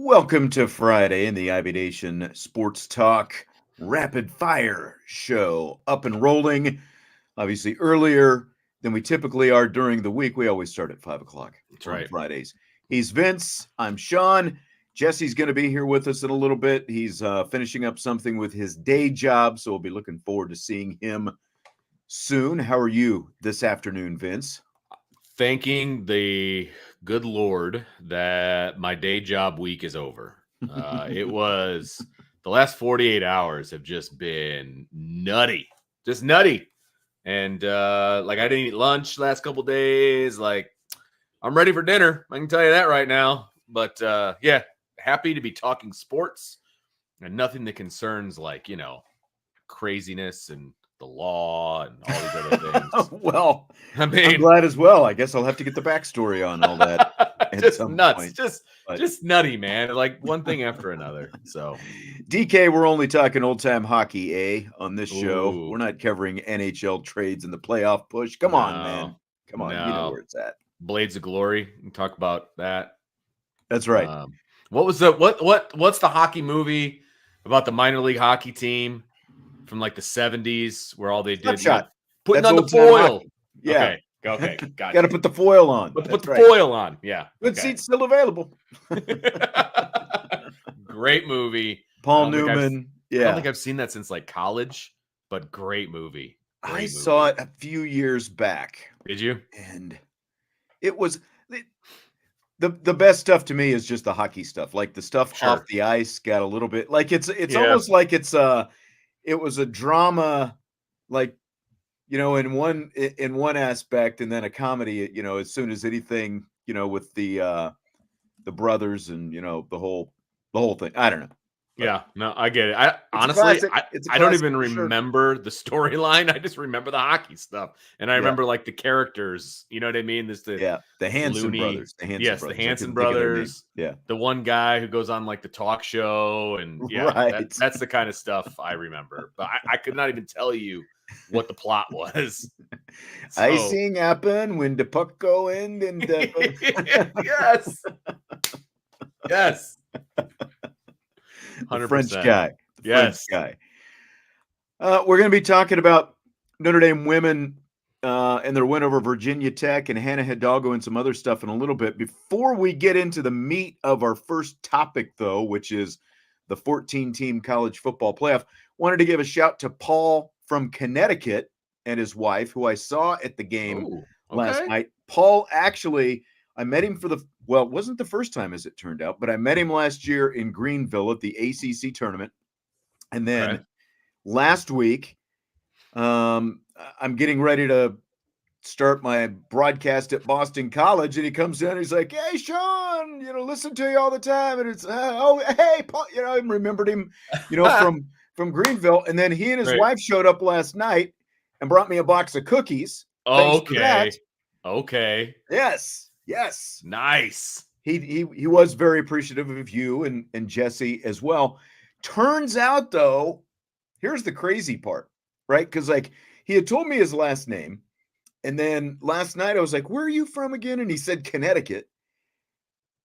Welcome to Friday in the IB Nation Sports Talk Rapid Fire Show. Up and rolling, obviously earlier than we typically are during the week. We always start at 5 o'clock on Fridays. He's Vince. I'm Sean. Jesse's going to be here with us in a little bit. He's finishing up something with his day job, so we'll be looking forward to seeing him soon. How are you this afternoon, Vince? Thanking the good Lord that my day job week is over. It was the last 48 hours have just been nutty, just nutty. And I didn't eat lunch last couple days. Like, I'm ready for dinner. I can tell you that right now. But yeah, happy to be talking sports and nothing that concerns craziness and the law and all these other things. Well, I'm glad as well. I guess I'll have to get the backstory on all that. Just nuts. Point. Just nutty, man. Like one thing after another. So DK, we're only talking old time hockey, on this show. We're not covering NHL trades and the playoff push. Come on, man. Come on. You know where it's at. Blades of Glory. We can talk about that. That's right. What's the hockey movie about the minor league hockey team from like the 70s where all they did putting on the foil? Yeah. Okay. Gotcha. Got to put the foil on. Put the foil on. Yeah. Good seats still available. Great movie. Paul Newman. I don't think I've seen that since like college, but great movie. I saw it a few years back. Did you? And it was the best stuff to me is just the hockey stuff. Like the stuff off the ice got a little bit like it's almost like it was a drama, like, in one aspect, and then a comedy, as soon as anything, with the brothers and, the whole thing. I don't know. But yeah, no, I get it. I don't even remember the storyline. I just remember the hockey stuff. And I remember like the characters, you know what I mean? The Hanson brothers. The Hanson brothers. Yeah. The one guy who goes on like the talk show. And that's the kind of stuff I remember. But I could not even tell you what the plot was. So. Icing happen when the puck go in and yes. Yes. 100%. The French guy. French guy. We're going to be talking about Notre Dame women and their win over Virginia Tech and Hannah Hidalgo and some other stuff in a little bit. Before we get into the meat of our first topic, though, which is the 14-team college football playoff, wanted to give a shout to Paul from Connecticut and his wife, who I saw at the game last night. Paul, actually, I met him it wasn't the first time as it turned out, but I met him last year in Greenville at the ACC tournament. And then last week, I'm getting ready to start my broadcast at Boston College, and he comes in and he's like, "Hey, Sean, listen to you all the time." And it's, hey, Paul, I remembered him, from Greenville. And then he and his wife showed up last night and brought me a box of cookies. Okay. Yes. Nice. He was very appreciative of you and Jesse as well. Turns out, though, here's the crazy part, right? Because he had told me his last name, and then last night I was like, "Where are you from again?" And he said Connecticut.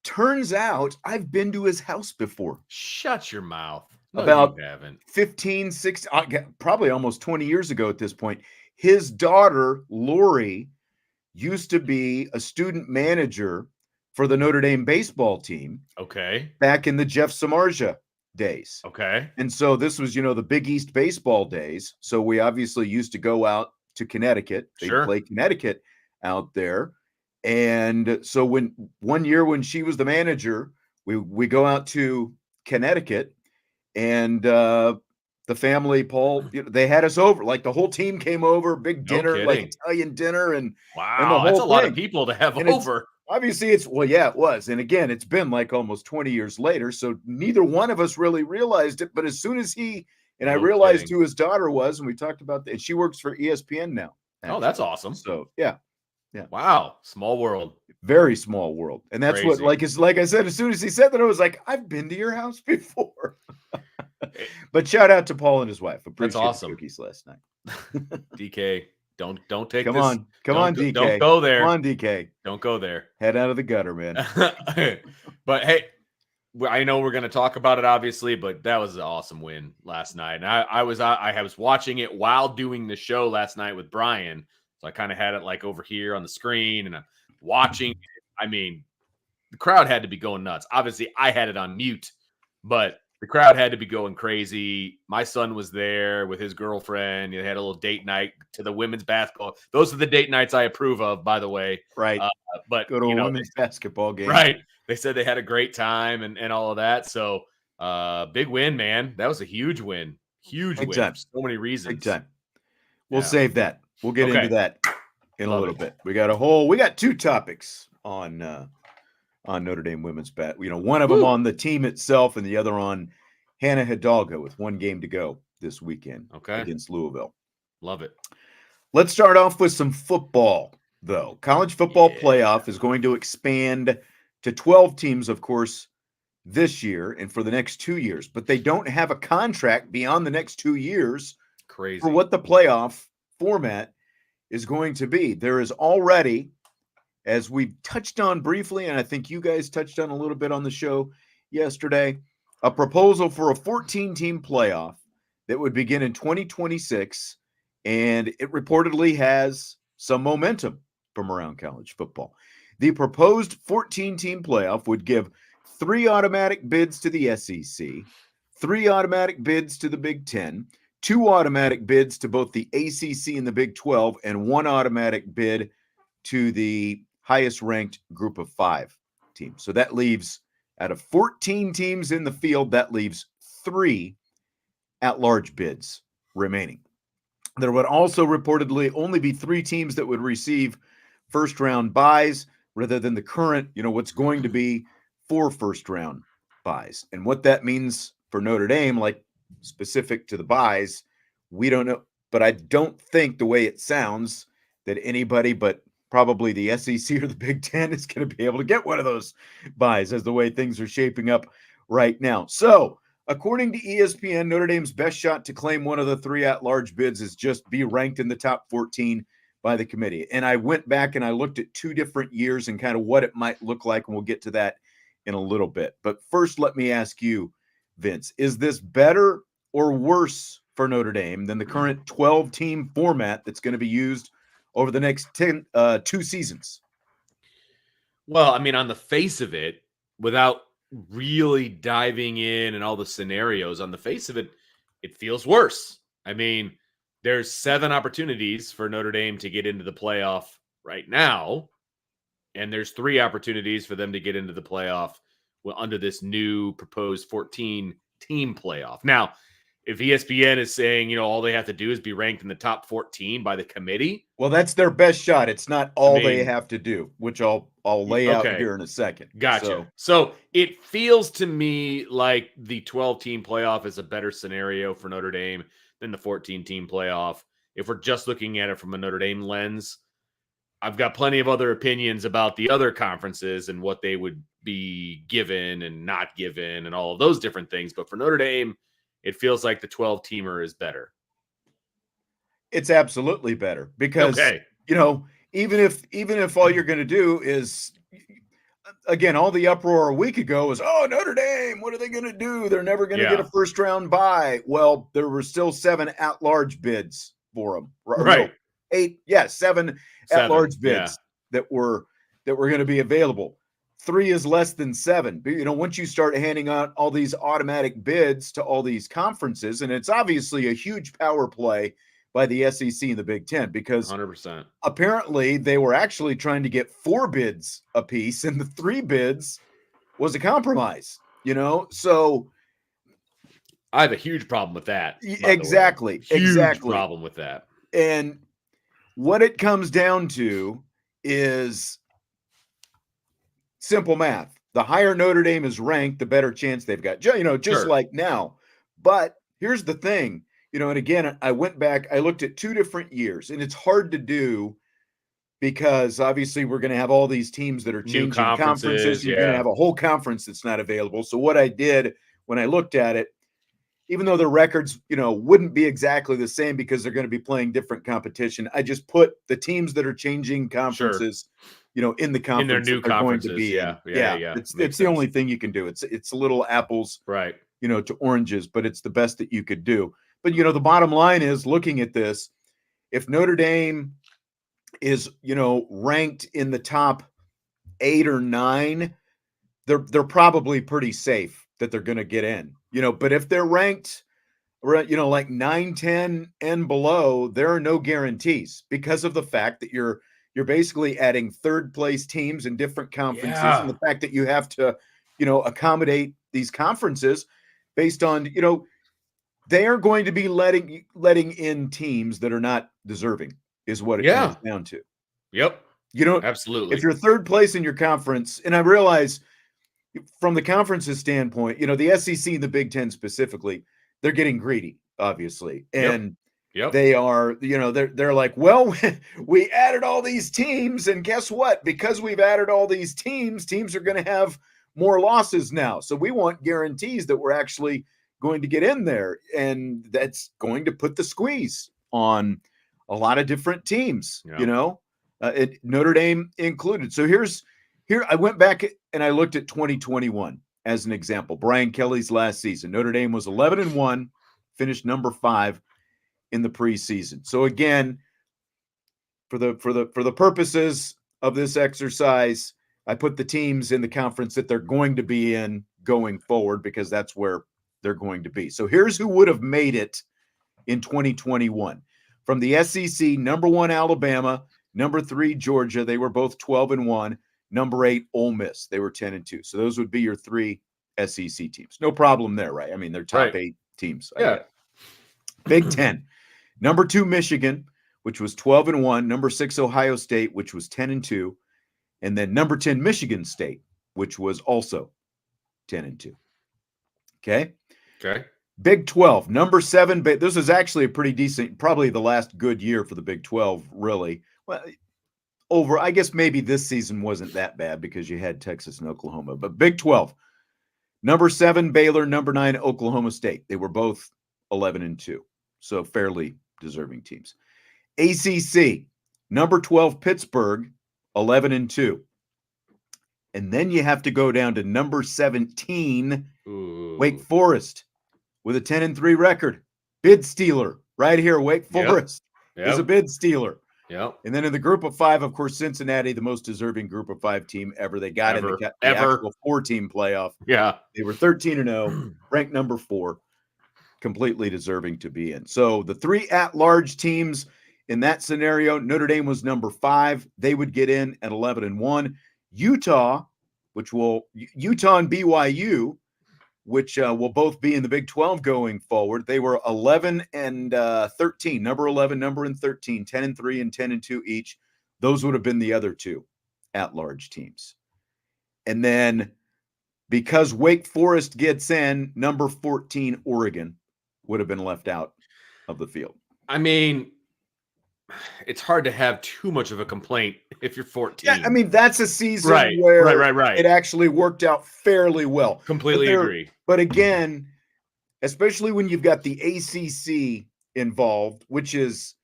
Turns out I've been to his house before. Shut your mouth. No, about 15, 16, probably almost 20 years ago at this point. His daughter, Lori, used to be a student manager for the Notre Dame baseball team. Okay. Back in the Jeff Samardzija days. Okay. And so this was, the Big East baseball days. So we obviously used to go out to Connecticut. They play Connecticut out there. And so one year when she was the manager, we go out to Connecticut, and the family, Paul, they had us over. Like the whole team came over, big dinner, like Italian dinner, and wow, that's a lot of people to have over. Obviously, it was. And again, it's been like almost 20 years later, so neither one of us really realized it. But as soon as I realized who his daughter was, and we talked about that, and she works for ESPN now. Actually. Oh, that's awesome. So yeah. Wow, small world. Very small world. And that's crazy. Like I said, as soon as he said that, I was like, I've been to your house before. But shout out to Paul and his wife. Appreciate That's awesome. The cookies last night. DK, don't take Come this. Come on, DK. Don't go there. Come on, DK. Don't go there. Head out of the gutter, man. But hey, I know we're going to talk about it, obviously, but that was an awesome win last night. And I was watching it while doing the show last night with Brian, so I kind of had it like over here on the screen, and I'm watching it. I mean, the crowd had to be going nuts. Obviously, I had it on mute, but the crowd had to be going crazy. My son was there with his girlfriend. They had a little date night to the women's basketball. Those are the date nights I approve of, by the way. Right. But go to a women's basketball game. Right. They said they had a great time and all of that. So big win, man. That was a huge win. Huge Big win time. for so many reasons. Big time. We'll save that. We'll get into that in a little bit. We got two topics on Notre Dame women's bat. One of them on the team itself and the other on Hannah Hidalgo with one game to go this weekend against Louisville. Love it. Let's start off with some football, though. College football playoff is going to expand to 12 teams, of course, this year and for the next 2 years, but they don't have a contract beyond the next 2 years for what the playoff format is going to be. There is already, as we touched on briefly, and I think you guys touched on a little bit on the show yesterday, a proposal for a 14-team playoff that would begin in 2026, and it reportedly has some momentum from around college football. The proposed 14-team playoff would give 3 automatic bids to the SEC, 3 automatic bids to the Big Ten, 2 automatic bids to both the ACC and the Big 12, and 1 automatic bid to the highest-ranked group of 5 teams. So that leaves, out of 14 teams in the field, that leaves 3 at-large bids remaining. There would also reportedly only be 3 teams that would receive first-round buys rather than the current, what's going to be 4 first-round buys. And what that means for Notre Dame, like specific to the buys, we don't know. But I don't think the way it sounds that anybody but probably the SEC or the Big Ten is going to be able to get one of those buys as the way things are shaping up right now. So, according to ESPN, Notre Dame's best shot to claim one of the 3 at-large bids is just be ranked in the top 14 by the committee. And I went back and I looked at 2 different years and kind of what it might look like, and we'll get to that in a little bit. But first, let me ask you, Vince, is this better or worse for Notre Dame than the current 12-team format that's going to be used over the next 2 seasons? Well, I mean, on the face of it, without really diving in and all the scenarios, on the face of it, it feels worse. I mean, there's 7 opportunities for Notre Dame to get into the playoff right now, and there's 3 opportunities for them to get into the playoff under this new proposed 14-team playoff. Now, if ESPN is saying, all they have to do is be ranked in the top 14 by the committee. Well, that's their best shot. It's not all they have to do, which I'll lay out here in a second. Gotcha. So it feels to me like the 12-team playoff is a better scenario for Notre Dame than the 14-team playoff. If we're just looking at it from a Notre Dame lens, I've got plenty of other opinions about the other conferences and what they would be given and not given and all of those different things. But for Notre Dame, it feels like the 12-teamer is better. It's absolutely better because, even if all you're going to do is, again, all the uproar a week ago was, Notre Dame, what are they going to do? They're never going to get a first-round bye. Well, there were still 7 at-large bids for them. Right. No, 8, 7 at-large bids that were going to be available. 3 is less than 7. Once you start handing out all these automatic bids to all these conferences, and it's obviously a huge power play by the SEC and the Big Ten because 100%. Apparently they were actually trying to get 4 bids apiece, and the 3 bids was a compromise. So I have a huge problem with that. Exactly. Huge problem with that. And what it comes down to is simple math. The higher Notre Dame is ranked, the better chance they've got, just like now. But here's the thing, and again, I went back, I looked at 2 different years, and it's hard to do because obviously we're going to have all these teams that are changing conferences. You're going to have a whole conference that's not available. So what I did when I looked at it, even though their records, wouldn't be exactly the same because they're going to be playing different competition. I just put the teams that are changing conferences, in the In their conference that new they're going to conferences. be in. Yeah. It's Makes the sense. only thing you can do. It's a little apples, right, to oranges, but it's the best that you could do. But the bottom line is, looking at this, if Notre Dame is, ranked in the top 8 or 9, they're probably pretty safe that they're going to get in. But if they're ranked, like 9, 10 and below, there are no guarantees because of the fact that you're basically adding third place teams in different conferences, and the fact that you have to, accommodate these conferences based on, they are going to be letting in teams that are not deserving, is what it comes down to. Yep. If Absolutely. you're third place in your conference, and I realize from the conference's standpoint, the SEC and the Big Ten specifically, they're getting greedy, obviously. And they are, they're like, well, we added all these teams, and guess what? Because we've added all these teams are going to have more losses now. So we want guarantees that we're actually going to get in there. And that's going to put the squeeze on a lot of different teams, Notre Dame included. So here I went back and I looked at 2021 as an example. Brian Kelly's last season. Notre Dame was 11-1, finished number 5 in the preseason. So again, for the purposes of this exercise, I put the teams in the conference that they're going to be in going forward, because that's where they're going to be. So here's who would have made it in 2021. From the SEC, number 1 Alabama, number 3 Georgia. They were both 12-1. Number 8 Ole Miss. They were 10-2. So those would be your 3 SEC teams. No problem there, right? I mean, they're top 8 teams. Big Ten. Number 2 Michigan, which was 12-1. Number 6 Ohio State, which was 10-2. And then number 10 Michigan State, which was also 10-2. Okay. Big 12, number 7. This is actually a pretty decent, probably the last good year for the Big 12, really. Well, I guess maybe this season wasn't that bad because you had Texas and Oklahoma. But Big 12, number 7 Baylor, number 9 Oklahoma State. They were both 11-2, so fairly deserving teams. ACC, number 12 Pittsburgh, 11-2. And then you have to go down to number 17 Wake Forest with a 10-3 record. Bid stealer right here. Wake Forest is a bid stealer. And then in the group of 5, of course, Cincinnati, the most deserving group of 5 team ever. They got in the actual 4-team playoff. They were 13-0, ranked number 4, completely deserving to be in. So the 3 at-large teams in that scenario, Notre Dame was number 5. They would get in at 11-1. Utah and BYU, which will both be in the Big 12 going forward. They were 11-13, number 11, number 13, 10-3 and 10-2 each. Those would have been the other 2 at-large teams. And then because Wake Forest gets in, number 14 Oregon would have been left out of the field. I mean, it's hard to have too much of a complaint if you're 14. Yeah, I mean, that's a season where it actually worked out fairly well. Completely agree. But again, especially when you've got the ACC involved, which is,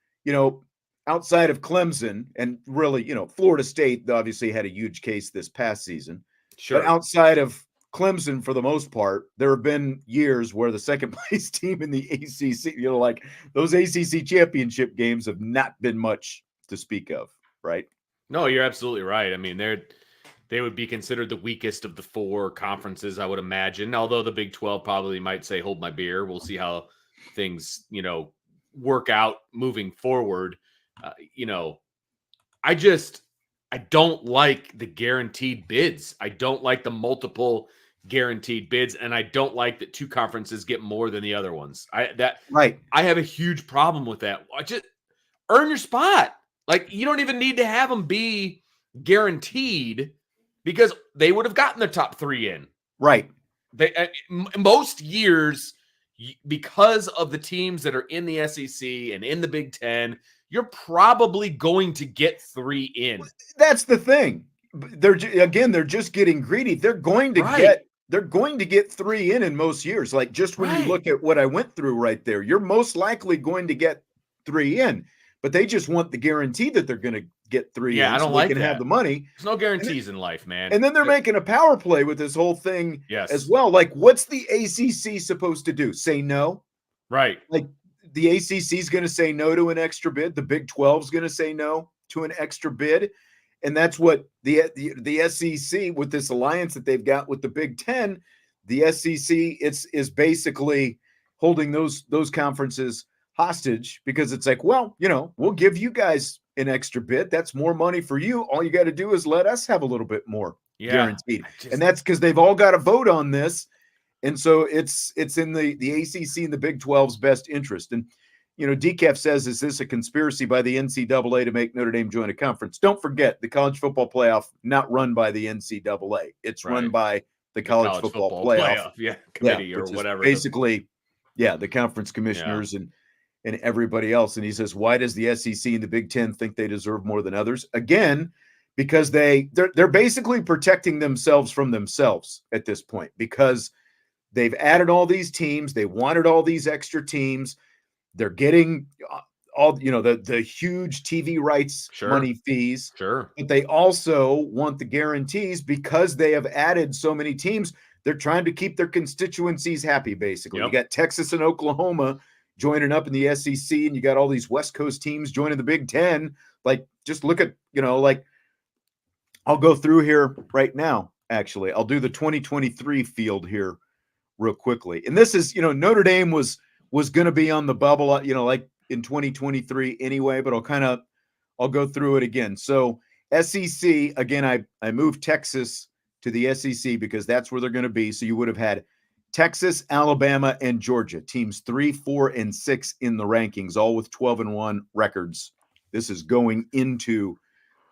outside of Clemson and really, Florida State obviously had a huge case this past season. But outside of Clemson, for the most part, there have been years where the second place team in the ACC, like those ACC championship games have not been much to speak of, right? No, you're absolutely right. I mean, they would be considered the weakest of the 4 conferences, I would imagine. Although the Big 12 probably might say, hold my beer. We'll see how things, work out moving forward. I don't like the guaranteed bids. I don't like the multiple guaranteed bids, and I don't like that 2 conferences get more than the other ones. I have a huge problem with that. Just earn your spot. Like, you don't even need to have them be guaranteed, because they would have gotten the top 3 in. Right. Most years, because of the teams that are in the SEC and in the Big Ten, you're probably going to get 3 in. That's the thing. They're just getting greedy. They're going to get they're going to get 3 in most years. Like, just when you look at what I went through right there, you're most likely going to get 3 in, but they just want the guarantee that they're going to get 3 in, I don't so like they can that. have the money. There's no guarantees in life, man. And then they're making a power play with this whole thing as Yes. well. Like, what's the ACC supposed to do? Say no? Right. Like, the ACC is going to say no to an extra bid. The Big 12 is going to say no to an extra bid. And that's what the SEC, with this alliance that they've got with the Big 10, the SEC is basically holding those conferences hostage, because it's like, well, we'll give you guys an extra bid. That's more money for you. All you got to do is let us have a little bit more guaranteed. And that's because they've all got to vote on this. And so it's in the ACC and the Big 12's best interest. And, DCAF says, is this a conspiracy by the NCAA to make Notre Dame join a conference? Don't forget, the college football playoff, not run by the NCAA. It's run by the college football playoff committee or whatever. Basically, the conference commissioners and everybody else. And he says, why does the SEC and the Big 10 think they deserve more than others? Again, because they're basically protecting themselves from themselves at this point, because they've added all these teams. They wanted all these extra teams. They're getting all, the huge TV rights money fees. Sure. But they also want the guarantees because they have added so many teams. They're trying to keep their constituencies happy, basically. You got Texas and Oklahoma joining up in the SEC, and you got all these West Coast teams joining the Big 10. Like, just look at, I'll go through here right now, actually. I'll do the 2023 field here real quickly. And this is, Notre Dame was going to be on the bubble, like in 2023 anyway, but I'll go through it again. So SEC, again, I moved Texas to the SEC because that's where they're going to be. So you would have had Texas, Alabama, and Georgia, teams 3, 4, and 6 in the rankings, all with 12-1 records. This is going into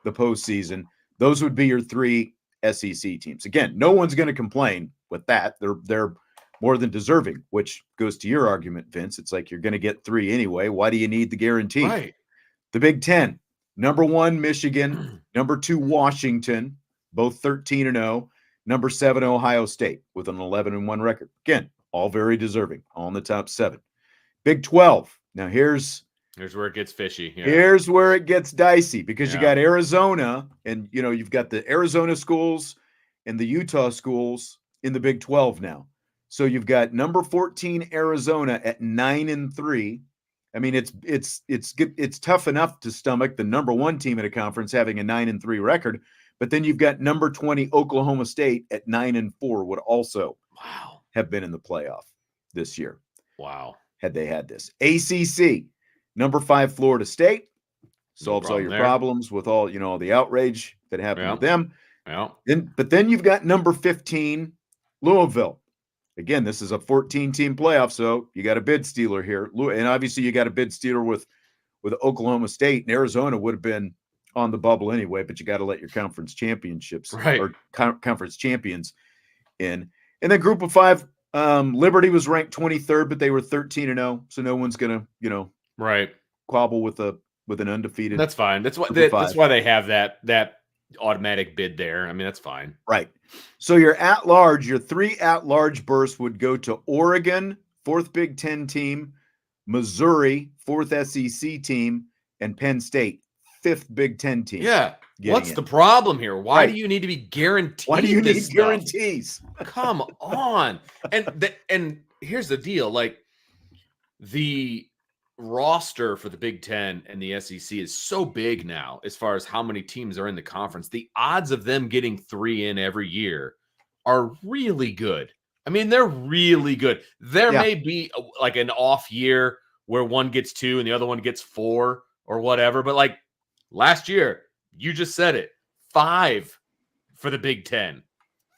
the postseason. Those would be your 3 SEC teams. Again, no one's going to complain with that. They're more than deserving, which goes to your argument, Vince. It's like, you're going to get 3 anyway. Why do you need the guarantee? Right. The Big 10, number 1, Michigan, number 2, Washington, both 13-0. Number 7, Ohio State, with an 11-1 record. Again, all very deserving, all in the top 7. Big 12. Now here's where it gets fishy. Yeah. Here's where it gets dicey, because you got Arizona, and you've got the Arizona schools and the Utah schools in the Big 12 now. So you've got number 14 Arizona at 9-3. I mean, it's tough enough to stomach the number 1 team in a conference having a 9-3 record. But then you've got number 20 Oklahoma State at 9-4, would also have been in the playoff this year. Wow. Had they had this. ACC, number 5 Florida State, solves all your problems with all, the outrage that happened with them. Yeah. But then you've got number 15 Louisville. Again, this is a 14-team playoff, so you got a bid stealer here. And obviously you got a bid stealer with Oklahoma State, and Arizona would have been on the bubble anyway, but you got to let your conference championships or conference champions in. And then group of 5, Liberty was ranked 23rd, but they were 13-0. So no one's going to, quabble with an undefeated. That's fine. That's why they have that automatic bid there. I mean, that's fine. Right. So your 3 at-large berths would go to Oregon, 4th Big 10 team, Missouri, 4th SEC team, and Penn State, 5th Big 10 team. Yeah. What's the problem here? Why do you need to be guaranteed? Why do you need guarantees? Come on. And here's the deal. Like, the roster for the Big 10 and the SEC is so big now as far as how many teams are in the conference. The odds of them getting 3 in every year are really good. I mean, they're really good. There may be like an off year where one gets 2 and the other one gets 4 or whatever. But like last year, you just said it, 5 for the Big 10,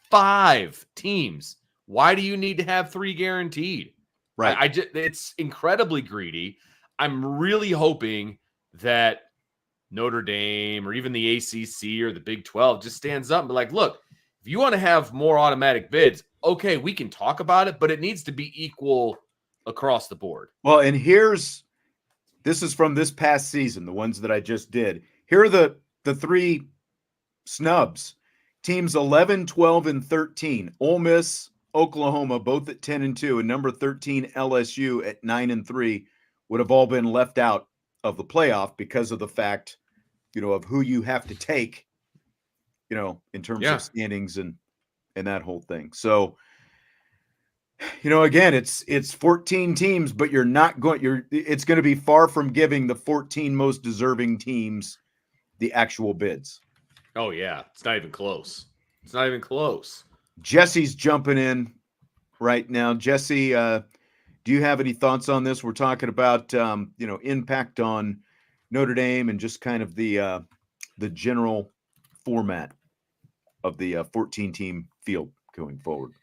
5 teams. Why do you need to have 3 guaranteed? Right. It's incredibly greedy. I'm really hoping that Notre Dame or even the ACC or the Big 12 just stands up and be like, look, if you want to have more automatic bids, okay, we can talk about it, but it needs to be equal across the board. Well, and this is from this past season, the ones that I just did. Here are the 3 snubs. Teams 11, 12, and 13. Ole Miss, Oklahoma, both at 10-2, and number 13 LSU at 9-3 would have all been left out of the playoff because of the fact, of who you have to take, in terms of standings and that whole thing. So, again, it's 14 teams, but it's going to be far from giving the 14 most deserving teams the actual bids. Oh yeah, it's not even close. It's not even close. Jesse's jumping in right now. Jesse, do you have any thoughts on this? We're talking about impact on Notre Dame and just kind of the general format of the 14-team field going forward.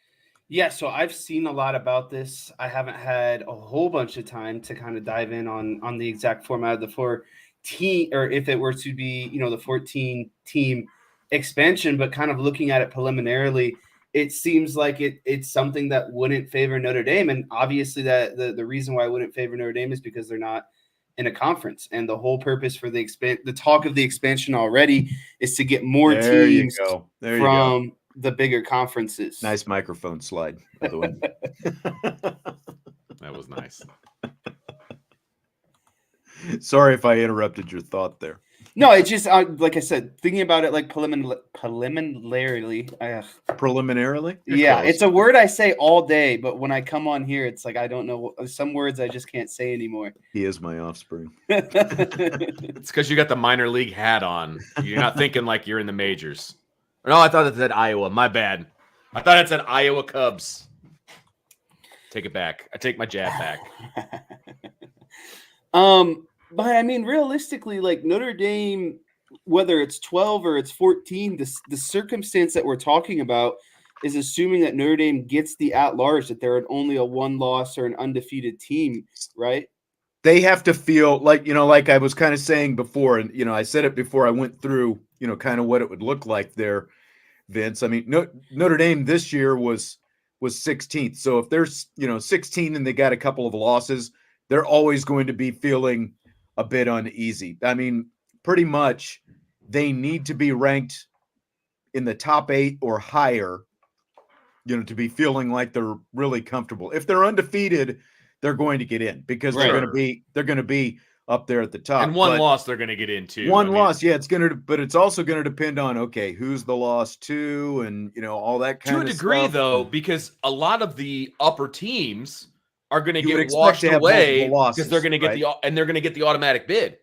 Yeah, so I've seen a lot about this. I haven't had a whole bunch of time to kind of dive in on the exact format of the 14, or if it were to be, the 14-team expansion, but kind of looking at it preliminarily, it seems like it's something that wouldn't favor Notre Dame. And obviously that the reason why I wouldn't favor Notre Dame is because they're not in a conference. And the whole purpose for the talk of the expansion already is to get more teams from the bigger conferences. Nice microphone slide, by the way. That was nice. Sorry if I interrupted your thought there. No, it's just like I said, thinking about it like preliminarily. Preliminarily? Yeah, it's a word I say all day, but when I come on here, it's like I don't know. Some words I just can't say anymore. He is my offspring. It's because you got the minor league hat on. You're not thinking like you're in the majors. No, I thought it said Iowa. My bad. I thought it said Iowa Cubs. Take it back. I take my jab back. But I mean, realistically, like Notre Dame, whether it's 12 or it's 14, the circumstance that we're talking about is assuming that Notre Dame gets the at-large, that they're only a one-loss or an undefeated team, right? They have to feel like, like I was kind of saying before, and, I said it before I went through, kind of what it would look like there, Vince. I mean, Notre Dame this year was 16th. So if there's, 16 and they got a couple of losses, they're always going to be feeling a bit uneasy. I mean, pretty much they need to be ranked in the top 8 or higher, to be feeling like they're really comfortable. If they're undefeated, they're going to get in because they're going to be up there at the top. And one loss they're going to get into. Loss, yeah, but it's also going to depend on, okay, who's the loss to, and all that kind of stuff. To a degree, though, because a lot of the upper teams are going to get washed away because they're going to get the automatic bid.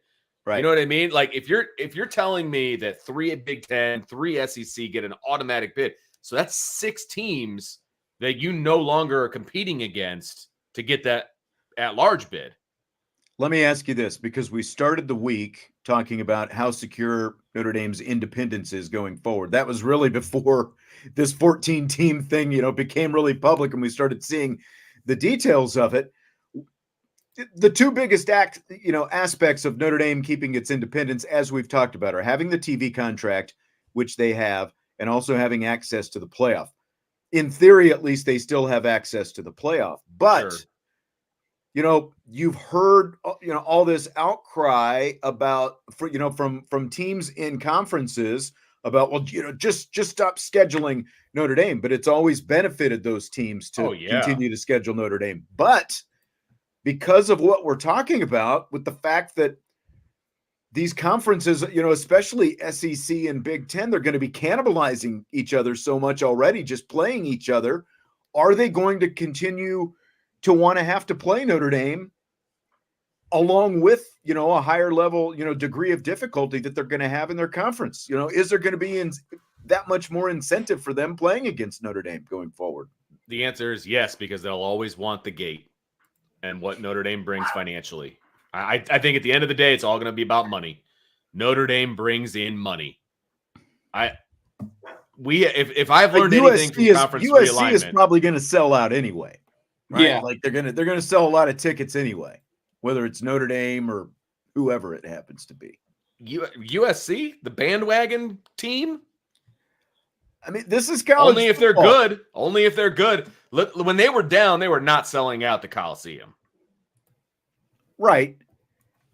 Right. You know what I mean? Like if you're telling me that 3 Big Ten, 3 SEC get an automatic bid, so that's 6 teams that you no longer are competing against to get that at-large bid. Let me ask you this, because we started the week talking about how secure Notre Dame's independence is going forward. That was really before this 14-team thing, became really public and we started seeing the details of it. The 2 biggest aspects of Notre Dame keeping its independence, as we've talked about, are having the TV contract, which they have, and also having access to the playoff. In theory, at least, they still have access to the playoff. But, you've heard, all this outcry about, from teams in conferences about, well, just stop scheduling Notre Dame. But it's always benefited those teams to continue to schedule Notre Dame. But because of what we're talking about, with the fact that these conferences, especially SEC and Big Ten, they're going to be cannibalizing each other so much already, just playing each other. Are they going to continue to want to have to play Notre Dame along with, a higher level, degree of difficulty that they're going to have in their conference? Is there going to be that much more incentive for them playing against Notre Dame going forward? The answer is yes, because they'll always want the gate and what Notre Dame brings financially. I think at the end of the day, it's all going to be about money. Notre Dame brings in money. If I've learned anything from conference realignment, USC is probably going to sell out anyway. Right? Yeah, like they're going to sell a lot of tickets anyway, whether it's Notre Dame or whoever it happens to be. USC, the bandwagon team. I mean, this is college only if football. They're good. Only if they're good. When they were down, they were not selling out the Coliseum. Right.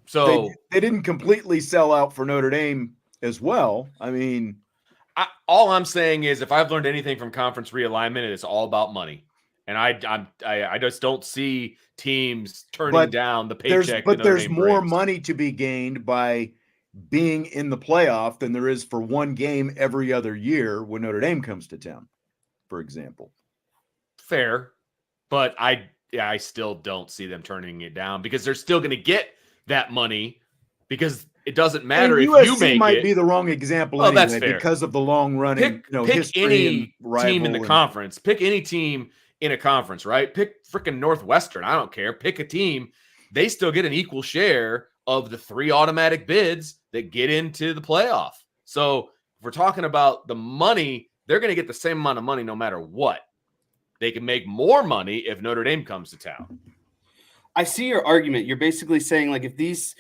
So they didn't completely sell out for Notre Dame as well. I mean, all I'm saying is, if I've learned anything from conference realignment, it's all about money. And I just don't see teams turning down the paycheck. But there's more money to be gained by being in the playoff than there is for one game every other year when Notre Dame comes to town, for example. Fair, but I still don't see them turning it down, because they're still going to get that money, because it doesn't matter if USC you make might it. be the wrong example Well, anyway, that's fair. because of the long running, Pick history any and team in the conference. Pick any team in a conference, right? Pick freaking Northwestern. I don't care. Pick a team. They still get an equal share of the 3 automatic bids that get into the playoff. So if we're talking about the money, they're going to get the same amount of money no matter what. They can make more money if Notre Dame comes to town. I see your argument. You're basically saying, like, if these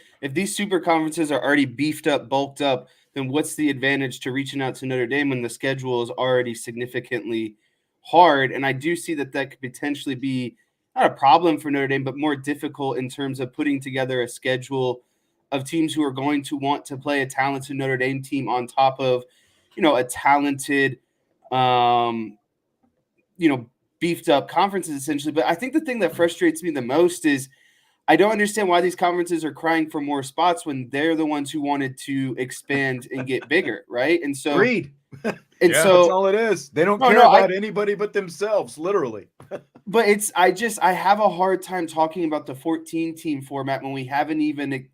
super conferences are already beefed up, bulked up, then what's the advantage to reaching out to Notre Dame when the schedule is already significantly hard? And I do see that could potentially be not a problem for Notre Dame, but more difficult in terms of putting together a schedule of teams who are going to want to play a talented Notre Dame team on top of, a talented, beefed up conferences essentially. But I think the thing that frustrates me the most is I don't understand why these conferences are crying for more spots when they're the ones who wanted to expand and get bigger, right? And so, Agreed. So that's all it is. They don't care about anybody but themselves, literally. But I have a hard time talking about the 14-team format when we haven't even,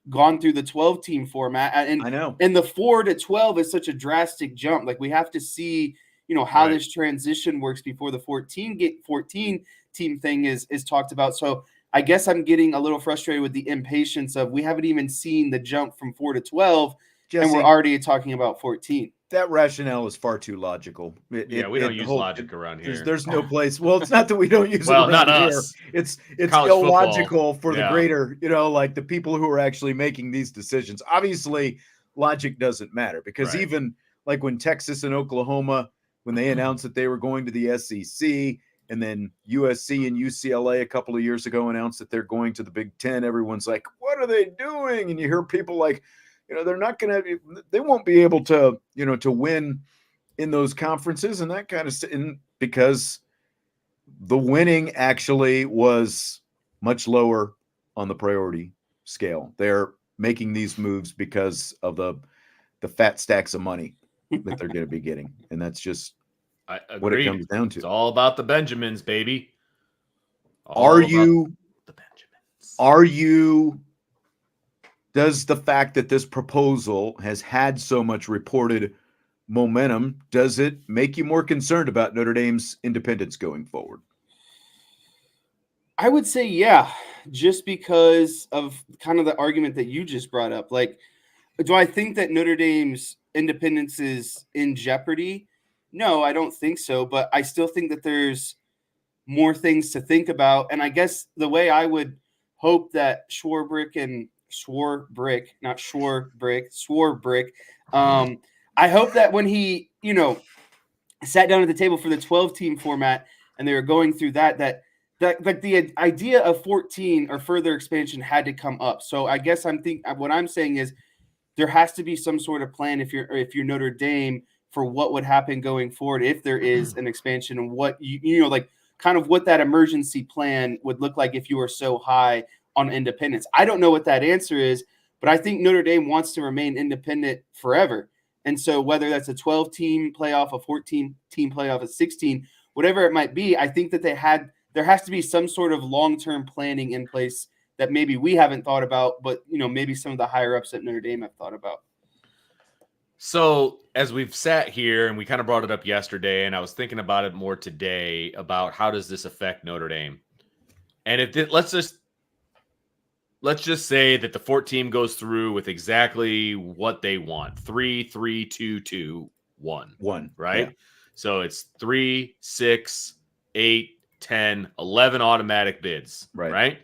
gone through the 12-team format. And I know. And the 4 to 12 is such a drastic jump. Like, we have to see, how this transition works before the 14-team thing is talked about. So I guess I'm getting a little frustrated with the impatience of, we haven't even seen the jump from 4 to 12, Jesse, and we're already talking about 14. That rationale is far too logical. We don't use logic around here. There's no place. Well, it's not that we don't use it around not here. Us. It's College illogical football. for the greater, like the people who are actually making these decisions. Obviously, logic doesn't matter, because even like when Texas and Oklahoma, when they announced that they were going to the SEC, and then USC and UCLA a couple of years ago announced that they're going to the Big Ten, everyone's like, what are they doing? And you hear people like, they're not going to, they won't be able to, to win in those conferences and that kind of stuff, because the winning actually was much lower on the priority scale. They're making these moves because of the fat stacks of money that they're going to be getting. And that's just what it comes down to. It's all about the Benjamins, baby. Does the fact that this proposal has had so much reported momentum, does it make you more concerned about Notre Dame's independence going forward? I would say, yeah, just because of kind of the argument that you just brought up. Like, do I think that Notre Dame's independence is in jeopardy? No, I don't think so. But I still think that there's more things to think about. And I guess the way I would hope that Swarbrick, I hope that when he, sat down at the table for the 12-team format and they were going through that like the idea of 14 or further expansion had to come up. So I guess what I'm saying is there has to be some sort of plan if you're Notre Dame for what would happen going forward if there is an expansion, and what like kind of what that emergency plan would look like if you were so high on independence. I don't know what that answer is, but I think Notre Dame wants to remain independent forever. And so whether that's a 12-team playoff, a 14-team playoff, a 16, whatever it might be, I think that there has to be some sort of long-term planning in place that maybe we haven't thought about, but maybe some of the higher ups at Notre Dame have thought about. So as we've sat here, and we kind of brought it up yesterday, and I was thinking about it more today about how does this affect Notre Dame? And let's just say that the 14 goes through with exactly what they want. 3, 3, 2, 2, 1. 1. Right? Yeah. So it's 3, 6, 8, 10, 11 automatic bids. Right?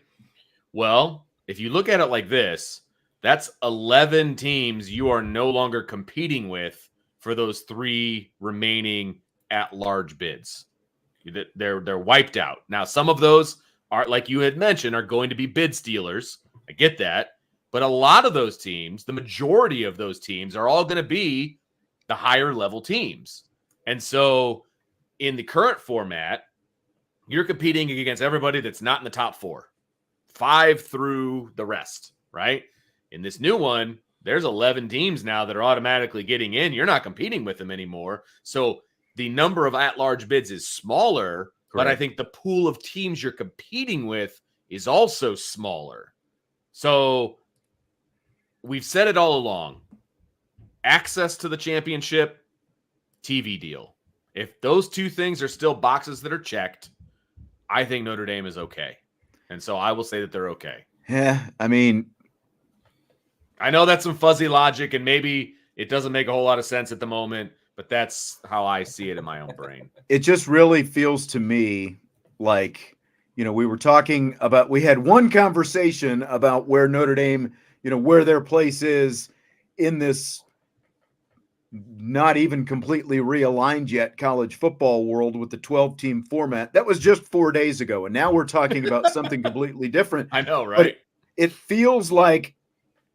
Well, if you look at it like this, that's 11 teams you are no longer competing with for those 3 remaining at-large bids. They're wiped out. Now, some of those are, like you had mentioned, are going to be bid stealers. I get that. But a lot of those teams, the majority of those teams, are all going to be the higher level teams. And so in the current format, you're competing against everybody that's not in the top 4, 5 through the rest, right? In this new one, there's 11 teams now that are automatically getting in. You're not competing with them anymore. So the number of at-large bids is smaller, but I think the pool of teams you're competing with is also smaller. So we've said it all along. Access to the championship, TV deal. If those two things are still boxes that are checked, I think Notre Dame is okay. And so I will say that they're okay. Yeah, I mean, I know that's some fuzzy logic, and maybe it doesn't make a whole lot of sense at the moment, but that's how I see it in my own brain. It just really feels to me like, we were talking about, we had one conversation about where Notre Dame, where their place is in this not even completely realigned yet college football world with the 12-team format. That was just 4 days ago. And now we're talking about something completely different. I know, right? But it feels like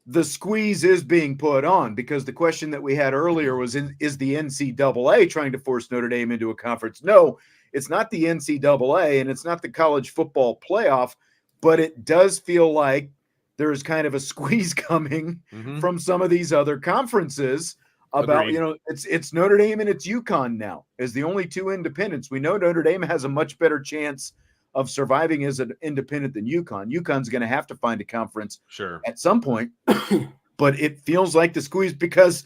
the squeeze is being put on, because the question that we had earlier was, is the NCAA trying to force Notre Dame into a conference? No, it's not the NCAA, and it's not the college football playoff, but it does feel like there's kind of a squeeze coming from some of these other conferences about, it's Notre Dame and it's UConn now as the only two independents. We know Notre Dame has a much better chance of surviving as an independent than UConn. UConn's going to have to find a conference at some point, but it feels like the squeeze because,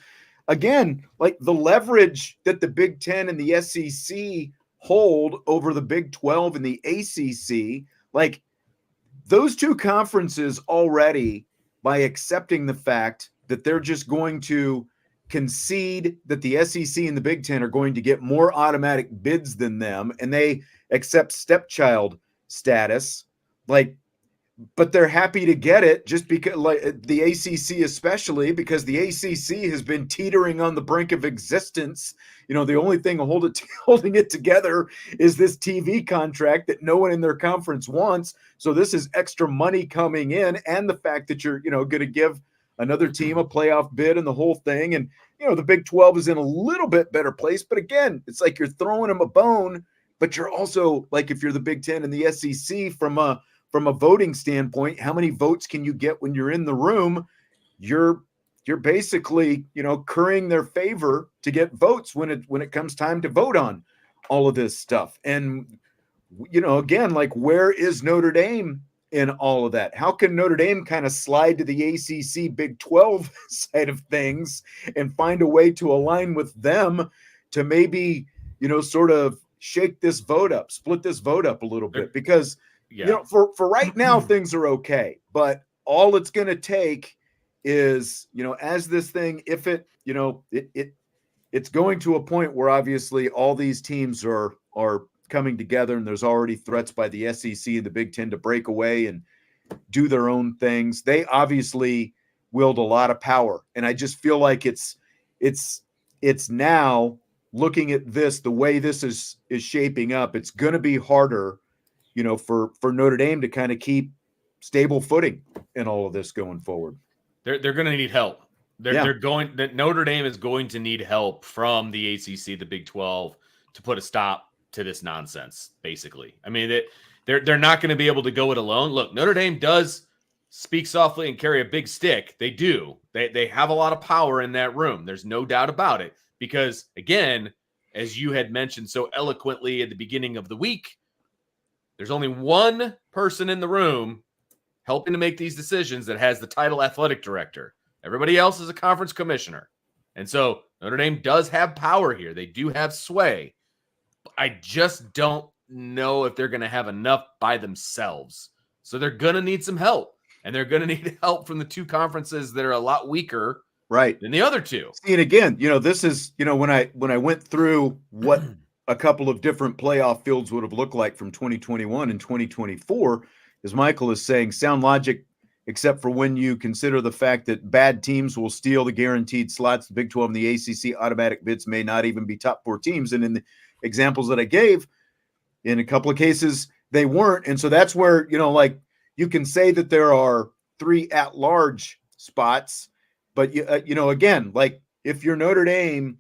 again, like the leverage that the Big Ten and the SEC hold over the Big 12 and the ACC, like those two conferences already, by accepting the fact that they're just going to concede that the SEC and the Big Ten are going to get more automatic bids than them, and they accept stepchild status, but they're happy to get it just because, like the ACC especially, because the ACC has been teetering on the brink of existence. The only thing holding it together is this TV contract that no one in their conference wants. So this is extra money coming in, and the fact that you're, going to give another team a playoff bid and the whole thing. And, the Big 12 is in a little bit better place. But again, it's like you're throwing them a bone, but you're also, like, if you're the Big 10 and the SEC from a voting standpoint, how many votes can you get when you're in the room? You're basically, currying their favor to get votes when it comes time to vote on all of this stuff. And, again, like, where is Notre Dame in all of that? How can Notre Dame kind of slide to the ACC Big 12 side of things and find a way to align with them to maybe, sort of shake this vote up, split this vote up a little bit? Because, for right now, things are okay. But all it's going to take is, as this thing, if it, it's going to a point where obviously all these teams are coming together, and there's already threats by the SEC and the Big Ten to break away and do their own things. They obviously wield a lot of power. And I just feel like it's now, looking at this, the way this is shaping up, it's going to be harder, for Notre Dame to kind of keep stable footing in all of this going forward. They're going to need help. Notre Dame is going to need help from the ACC, the Big 12, to put a stop to this nonsense, basically. I mean, they're not going to be able to go it alone. Look, Notre Dame does speak softly and carry a big stick. They do. They have a lot of power in that room. There's no doubt about it. Because, again, as you had mentioned so eloquently at the beginning of the week, there's only one person in the room helping to make these decisions that has the title athletic director. Everybody else is a conference commissioner. And so Notre Dame does have power here. They do have sway. I just don't know if they're going to have enough by themselves. So they're going to need some help. And they're going to need help from the two conferences that are a lot weaker than the other two. See, and again, this is, when I went through what a couple of different playoff fields would have looked like from 2021 and 2024, as Michael is saying, sound logic, except for when you consider the fact that bad teams will steal the guaranteed slots. The Big 12 and the ACC automatic bids may not even be top 4 teams. And in the examples that I gave, in a couple of cases, they weren't. And so that's where, you can say that there are 3 at-large spots, but, again, like if you're Notre Dame,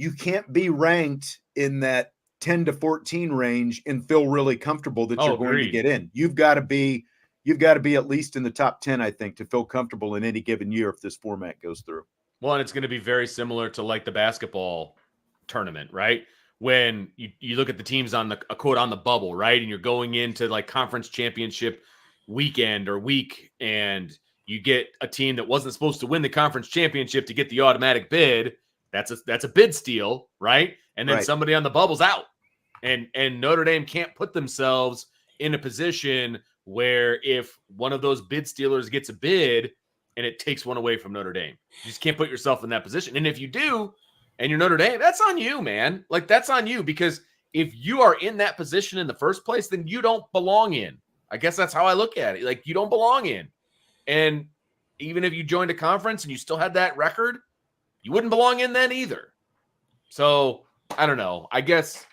you can't be ranked in that 10 to 14 range and feel really comfortable that you're going to get in. You've got to be at least in the top 10, I think, to feel comfortable in any given year if this format goes through. Well, and it's going to be very similar to like the basketball tournament, right? When you look at the teams on a quote on the bubble, right? And you're going into like conference championship weekend or week, and you get a team that wasn't supposed to win the conference championship to get the automatic bid. That's a bid steal, right? And then somebody on the bubble's out. And Notre Dame can't put themselves in a position where if one of those bid stealers gets a bid and it takes one away from Notre Dame, you just can't put yourself in that position. And if you do, and you're Notre Dame, that's on you, man. Like, that's on you, because if you are in that position in the first place, then you don't belong in. I guess that's how I look at it. Like, you don't belong in. And even if you joined a conference and you still had that record, you wouldn't belong in then either. So I don't know. I guess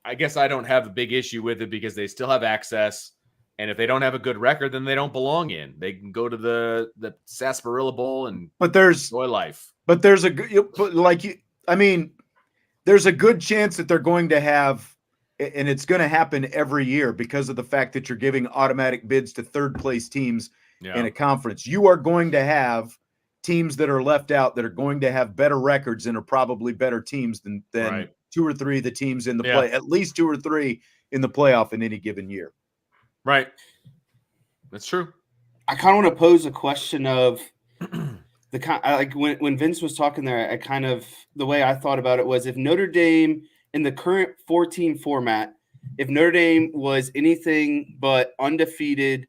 I don't have a big issue with it because they still have access. And if they don't have a good record, then they don't belong in. They can go to the Sarsaparilla Bowl and enjoy life. But there's there's a good chance that they're going to have, and it's going to happen every year because of the fact that you're giving automatic bids to third place teams in a conference. You are going to have teams that are left out that are going to have better records and are probably better teams than two or three of the teams in the play, at least two or three in the playoff in any given year. Right. That's true. I kind of want to pose a question of like when Vince was talking there, the way I thought about it was, if Notre Dame in the current 14 format, if Notre Dame was anything but undefeated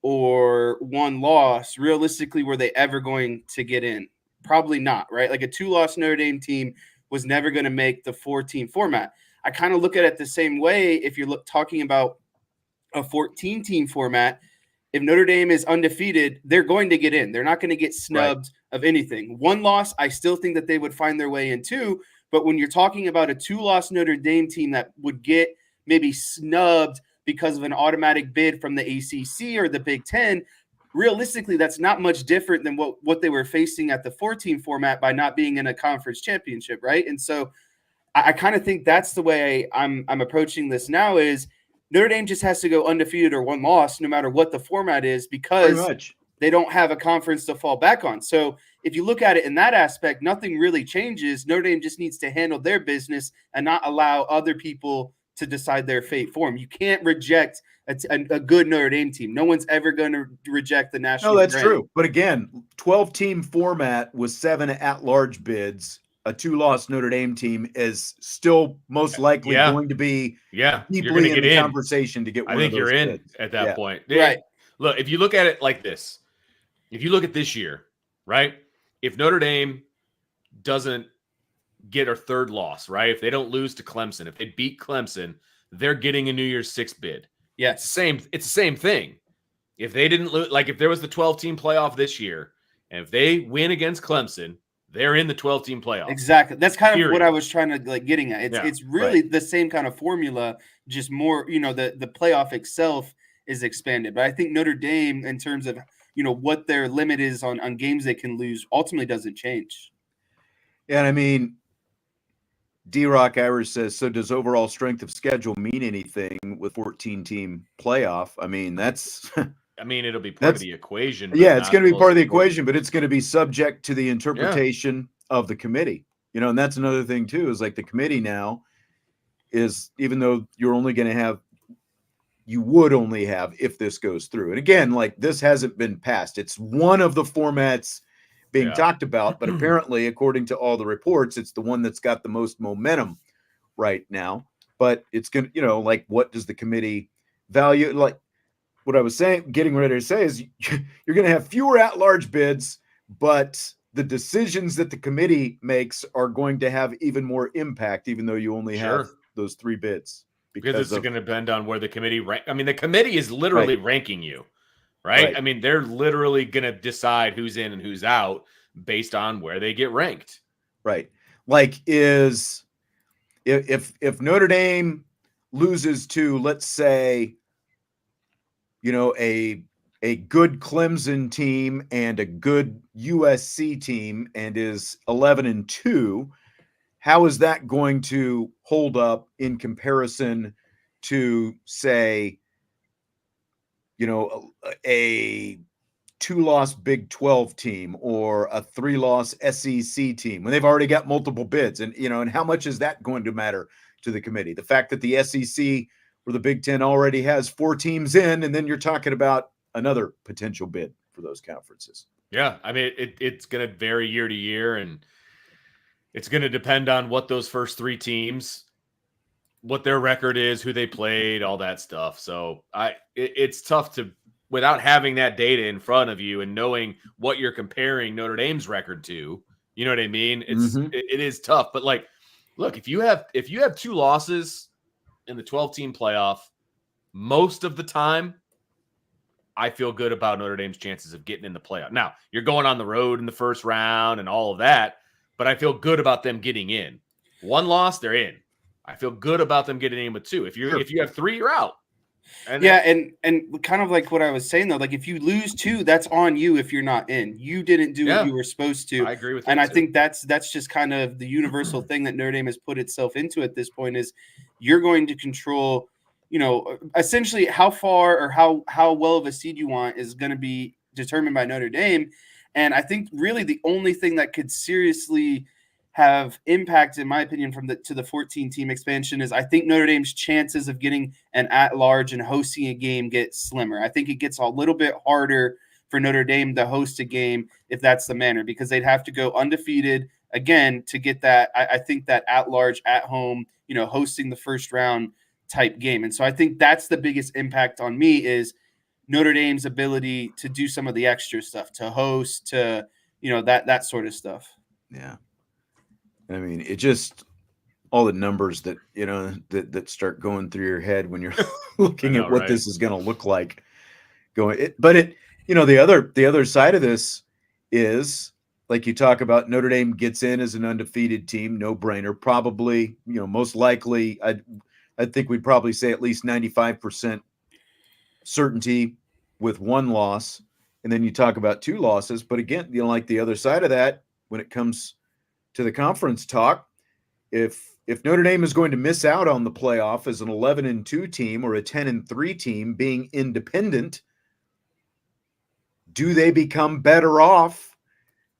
or one loss, realistically, were they ever going to get in? Probably not, right? Like a 2-loss Notre Dame team was never going to make the 14 format. I kind of look at it the same way if you're talking about a 14-team format. If Notre Dame is undefeated, they're going to get in. They're not going to get snubbed of anything. One loss, I still think that they would find their way in too. But when you're talking about a 2-loss Notre Dame team that would get maybe snubbed because of an automatic bid from the ACC or the Big Ten, realistically, that's not much different than what they were facing at the 14 format by not being in a conference championship, right? And so I kind of think that's the way I'm approaching this now is Notre Dame just has to go undefeated or one loss no matter what the format is, because they don't have a conference to fall back on. So if you look at it in that aspect, nothing really changes. Notre Dame just needs to handle their business and not allow other people to decide their fate for them. You can't reject a good Notre Dame team. No one's ever going to reject the national. No, that's true. But again, 12-team format with 7 at-large bids. A 2-loss Notre Dame team is still most likely going to be deeply in the conversation to get one of those. I think you're in bids at that point. Right. Look, if you look at it like this, if you look at this year, right? If Notre Dame doesn't get a third loss, right? If they don't lose to Clemson, if they beat Clemson, they're getting a New Year's Six bid. Yeah. It's the same thing. If they didn't lose, like if there was the 12-team playoff this year, and if they win against Clemson, they're in the 12-team playoff. Exactly. That's kind of what I was trying to getting at. It's really the same kind of formula, just more, the playoff itself is expanded. But I think Notre Dame, in terms of, what their limit is on games they can lose, ultimately doesn't change. And I mean, D-Rock Irish says, so does overall strength of schedule mean anything with 14-team playoff? I mean, that's it'll be part of the equation. Yeah, it's going to be part of the equation, but it's going to be subject to the interpretation of the committee. And that's another thing too, is like the committee now is, even though you're only going to have, you would only have if this goes through. And again, like this hasn't been passed. It's one of the formats being talked about, but apparently, according to all the reports, it's the one that's got the most momentum right now. But it's going to, like, what does the committee value? Like, what I was getting ready to say is you're going to have fewer at-large bids, but the decisions that the committee makes are going to have even more impact, even though you only have those 3 bids. Because it's going to depend on where the committee rank. I mean, the committee is literally ranking you, right? I mean, they're literally going to decide who's in and who's out based on where they get ranked. Right. Like if Notre Dame loses to, let's say, a good Clemson team and a good USC team and is 11-2, how is that going to hold up in comparison to, say, a 2-loss Big 12 team or a 3-loss SEC team when they've already got multiple bids? And how much is that going to matter to the committee? The fact that the SEC or the Big 10 already has 4 teams in, and then you're talking about another potential bid for those conferences. Yeah, I mean, it's going to vary year to year, and it's going to depend on what those first 3 teams, what their record is, who they played, all that stuff. So it's tough to, without having that data in front of you and knowing what you're comparing Notre Dame's record to. You know what I mean? It is tough. But like, look, if you have 2 losses in the 12-team playoff, most of the time, I feel good about Notre Dame's chances of getting in the playoff. Now, you're going on the road in the first round and all of that, but I feel good about them getting in. 1 loss, they're in. I feel good about them getting in with 2. If you have 3, you're out. And kind of like what I was saying though, like if you lose 2, that's on you if you're not in. You didn't do what you were supposed to. I agree with that. And I think that's just kind of the universal thing that Notre Dame has put itself into at this point is you're going to control, essentially how far or how well of a seed you want is going to be determined by Notre Dame. And I think really the only thing that could seriously have impact, in my opinion, to the 14-team expansion is I think Notre Dame's chances of getting an at-large and hosting a game get slimmer. I think it gets a little bit harder for Notre Dame to host a game if that's the manner, because they'd have to go undefeated again to get that. I think that at-large, at-home, hosting the first round type game. And so I think that's the biggest impact on me is Notre Dame's ability to do some of the extra stuff, to host, to, that sort of stuff. Yeah. I mean, it just all the numbers that, that start going through your head when you're looking at what this is going to look like the other side of this is, like you talk about, Notre Dame gets in as an undefeated team, no brainer, probably, most likely, I think we'd probably say at least 95% certainty with 1 loss. And then you talk about 2 losses. But again, like the other side of that, when it comes to the conference talk, if Notre Dame is going to miss out on the playoff as an 11-2 team or a 10-3 team being independent, do they become better off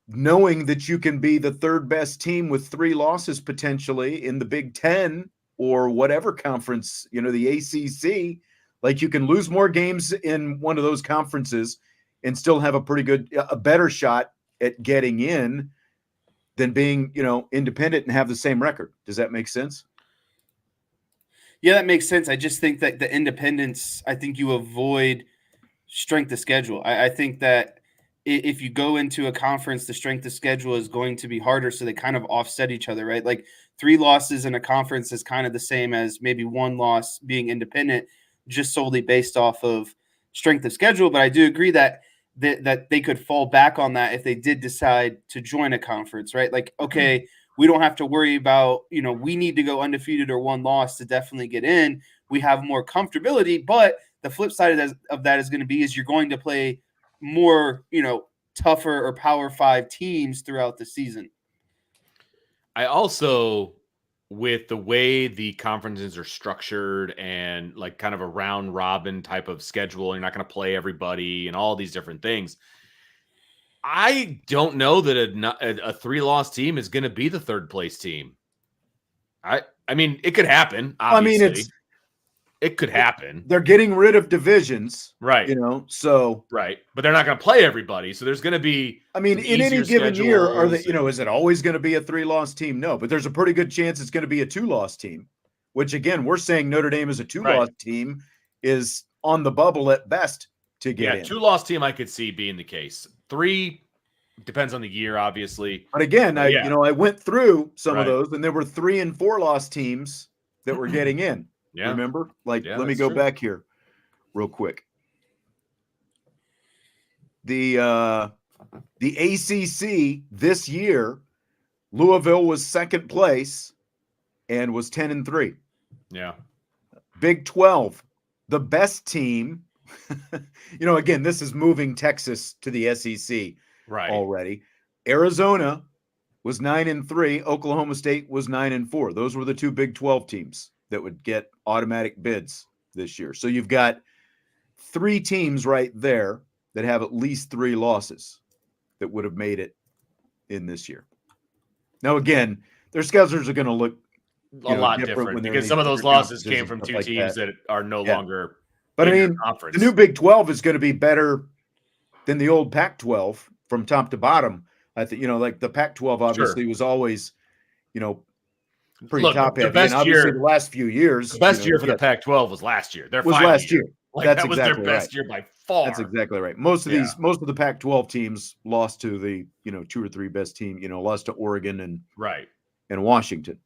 knowing that you can be the 3rd best team with 3 losses potentially in the Big 10 or whatever conference, the ACC? Like, you can lose more games in one of those conferences and still have a better shot at getting in than being, independent and have the same record. Does that make sense? Yeah, that makes sense. I just think that the independence, I think you avoid strength of schedule. I think that if you go into a conference, the strength of schedule is going to be harder. So they kind of offset each other, right? Like 3 losses in a conference is kind of the same as maybe 1 loss being independent, just solely based off of strength of schedule. But I do agree that they could fall back on that if they did decide to join a conference, right? Like, okay, we don't have to worry about, we need to go undefeated or 1 loss to definitely get in. We have more comfortability, but the flip side of that is going to be is you're going to play more, tougher or Power 5 teams throughout the season. I also, with the way the conferences are structured and like kind of a round robin type of schedule, you're not going to play everybody and all these different things. I don't know that a 3-loss team is going to be the 3rd place team. I mean, it could happen. Obviously. It could happen. They're getting rid of divisions, right? So right, but they're not going to play everybody. So there's going to be. I mean, in any given year, is it always going to be a 3-loss team? No, but there's a pretty good chance it's going to be a 2-loss team. Which again, we're saying Notre Dame as a 2-loss team is on the bubble at best to get in. 2-loss team I could see being the case. 3 depends on the year, obviously. But again, I went through some of those, and there were 3- and 4-loss teams that were getting in. Yeah. Remember? Let me go back here real quick. The ACC this year, Louisville was 2nd place and was 10-3. Yeah. Big 12, the best team. Again, this is moving Texas to the SEC already. Arizona was 9-3. Oklahoma State was 9-4. Those were the two Big 12 teams that would get automatic bids this year. So you've got 3 teams right there that have at least 3 losses that would have made it in this year. Now, again, their schedules are going to look a lot different because some of those losses came from 2 teams that are no longer. But I mean, the new Big 12 is going to be better than the old Pac-12 from top to bottom. I think, like the Pac-12 obviously was always, pretty top heavy. And obviously the last few years, the best year for the Pac-12 was last year. Was last year. That was their best year by far. That's exactly right. Most of the Pac-12 teams lost to the 2 or 3 best team. Lost to Oregon and Washington.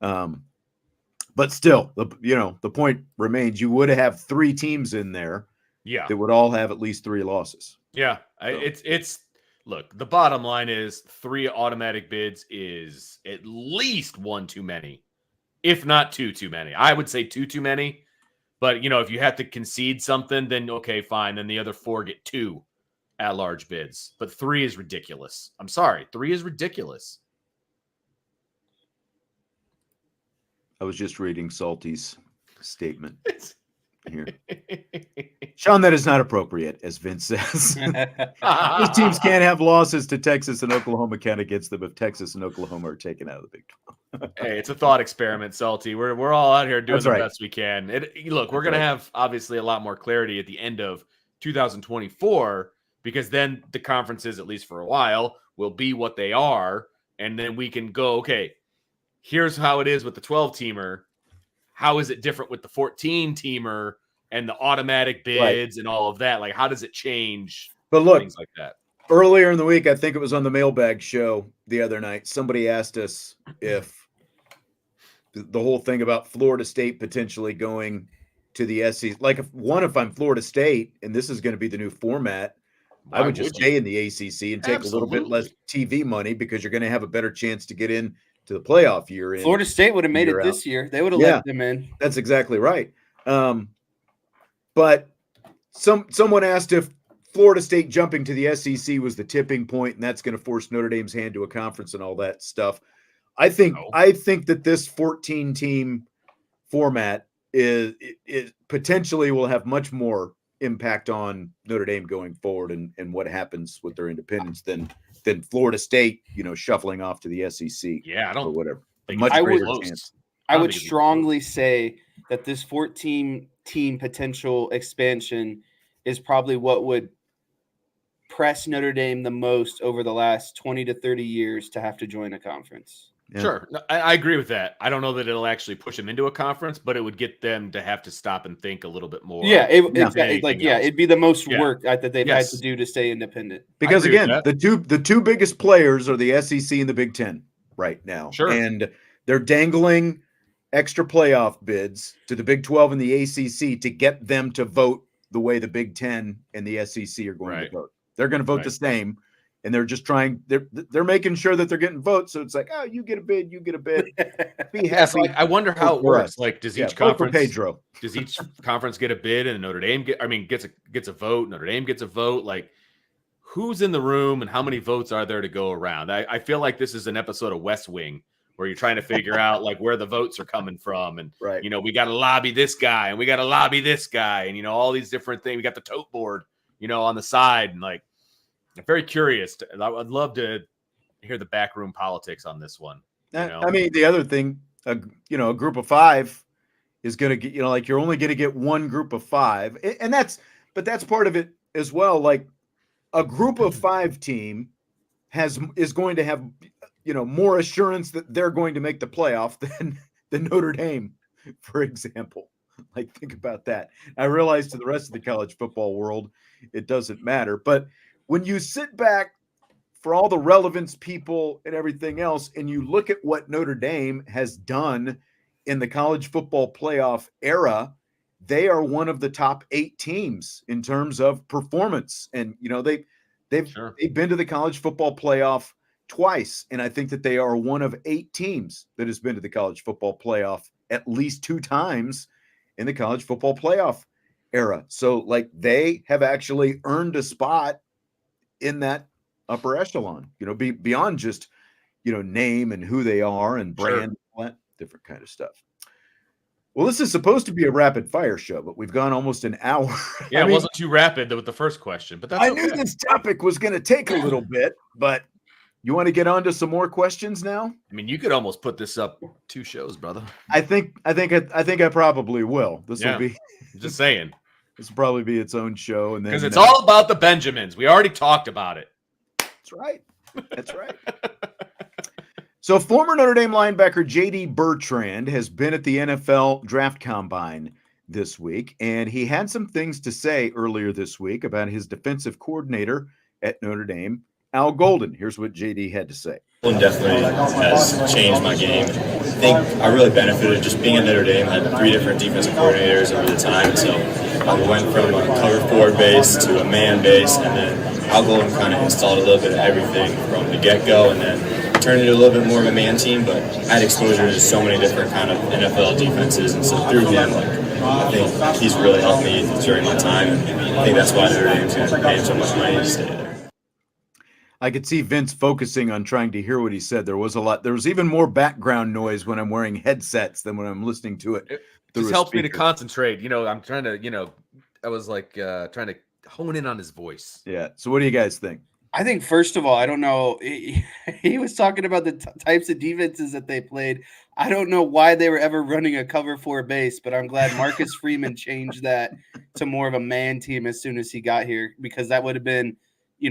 But still, the point remains: you would have 3 teams in there, that would all have at least 3 losses. Yeah, so. It's look. The bottom line is 3 automatic bids is at least 1 too many, if not 2 too many. I would say 2 too many. But, if you have to concede something, then okay, fine. Then the other 4 get 2 at-large bids. But 3 is ridiculous. I'm sorry. 3 is ridiculous. I was just reading Salty's statement here. Sean, that is not appropriate, as Vince says. These teams can't have losses to Texas and Oklahoma count against them if Texas and Oklahoma are taken out of the Big 12. Hey, it's a thought experiment, Salty. We're all out here doing the best we can. Look, we're going to have obviously a lot more clarity at the end of 2024 because then the conferences, at least for a while, will be what they are. And then we can go, okay, here's how it is with the 12-teamer. How is it different with the 14-teamer and the automatic bids and all of that? Like, how does it change? But look, things like that. Earlier in the week, I think it was on the mailbag show the other night, somebody asked us if the whole thing about Florida State potentially going to the SEC, like if I'm Florida State and this is going to be the new format, I would just stay in the ACC and take a little bit less TV money because you're going to have a better chance to get in to the playoff year. Florida State would have made it this year. They would have let them in. That's exactly right. But someone asked if Florida State jumping to the SEC was the tipping point, and that's going to force Notre Dame's hand to a conference and all that stuff. I think that this 14-team format is potentially will have much more impact on Notre Dame going forward and what happens with their independence than Florida State, shuffling off to the SEC. Yeah, I don't or whatever. Much greater chance. I would strongly say that this 14-team potential expansion is probably what would press Notre Dame the most over the last 20 to 30 years to have to join a conference. Yeah. Sure. I agree with that. I don't know that it'll actually push them into a conference, but it would get them to have to stop and think a little bit more. Yeah, it'd be the most work that they've had to do to stay independent. Because again, the two biggest players are the SEC and the Big Ten right now. Sure. And they're dangling extra playoff bids to the Big 12 and the ACC to get them to vote the way the Big Ten and the SEC are going to vote. They're going to vote the same. And they're just trying. They're making sure that they're getting votes. So it's like, oh, you get a bid, you get a bid. Be happy. I wonder how it works. Like, does each conference? Pedro. Does each conference get a bid, and Notre Dame gets a vote? Notre Dame gets a vote. Like, who's in the room, and how many votes are there to go around? I feel like this is an episode of West Wing where you're trying to figure out like where the votes are coming from, and we got to lobby this guy, and we got to lobby this guy, and all these different things. We got the tote board, on the side, and like. I'm very curious. I would love to hear the backroom politics on this one. I mean, the other thing, a group of 5 is going to get, you're only going to get one group of 5. And that's part of it as well. Like a group of 5 team is going to have, more assurance that they're going to make the playoff than Notre Dame, for example. Like, think about that. I realize to the rest of the college football world, it doesn't matter, but when you sit back for all the relevance people and everything else, and you look at what Notre Dame has done in the college football playoff era, they are one of the top 8 teams in terms of performance. And, they've been to the college football playoff twice. And I think that they are one of 8 teams that has been to the college football playoff at least 2 times in the college football playoff era. So like they have actually earned a spot in that upper echelon, beyond just, name and who they are and brand, Sure. different kind of stuff. Well, this is supposed to be a rapid fire show, but we've gone almost an hour. Yeah, it wasn't too rapid with the first question, but that's I okay. knew this topic was going to take a little bit, but you want to get on to some more questions now? I mean, you could almost put this up 2 shows, brother. I think I probably will. This will be just saying. This will probably be its own show, and then because it's all about the Benjamins. We already talked about it. That's right. That's right. So former Notre Dame linebacker JD Bertrand has been at the NFL Draft Combine this week, and he had some things to say earlier this week about his defensive coordinator at Notre Dame, Al Golden. Here's what JD had to say. Definitely has changed my game. I think I really benefited just being at Notre Dame. I had 3 different defensive coordinators over the time, so I went from a cover 4 base to a man base, and then Al Golden kind of installed a little bit of everything from the get-go, and then turned into a little bit more of a man team. But I had exposure to so many different kind of NFL defenses, and so through him, I think he's really helped me during my time, and I think that's why Notre Dame's going to pay him so much money to stay there. I could see Vince focusing on trying to hear what he said. There was even more background noise when I'm wearing headsets than when I'm listening to it. It just helps me to concentrate. I'm trying to, I was like trying to hone in on his voice. Yeah. So what do you guys think? I think, first of all, I don't know. He was talking about the types of defenses that they played. I don't know why they were ever running a cover 4 base, but I'm glad Marcus Freeman changed that to more of a man team as soon as he got here, because that would have been,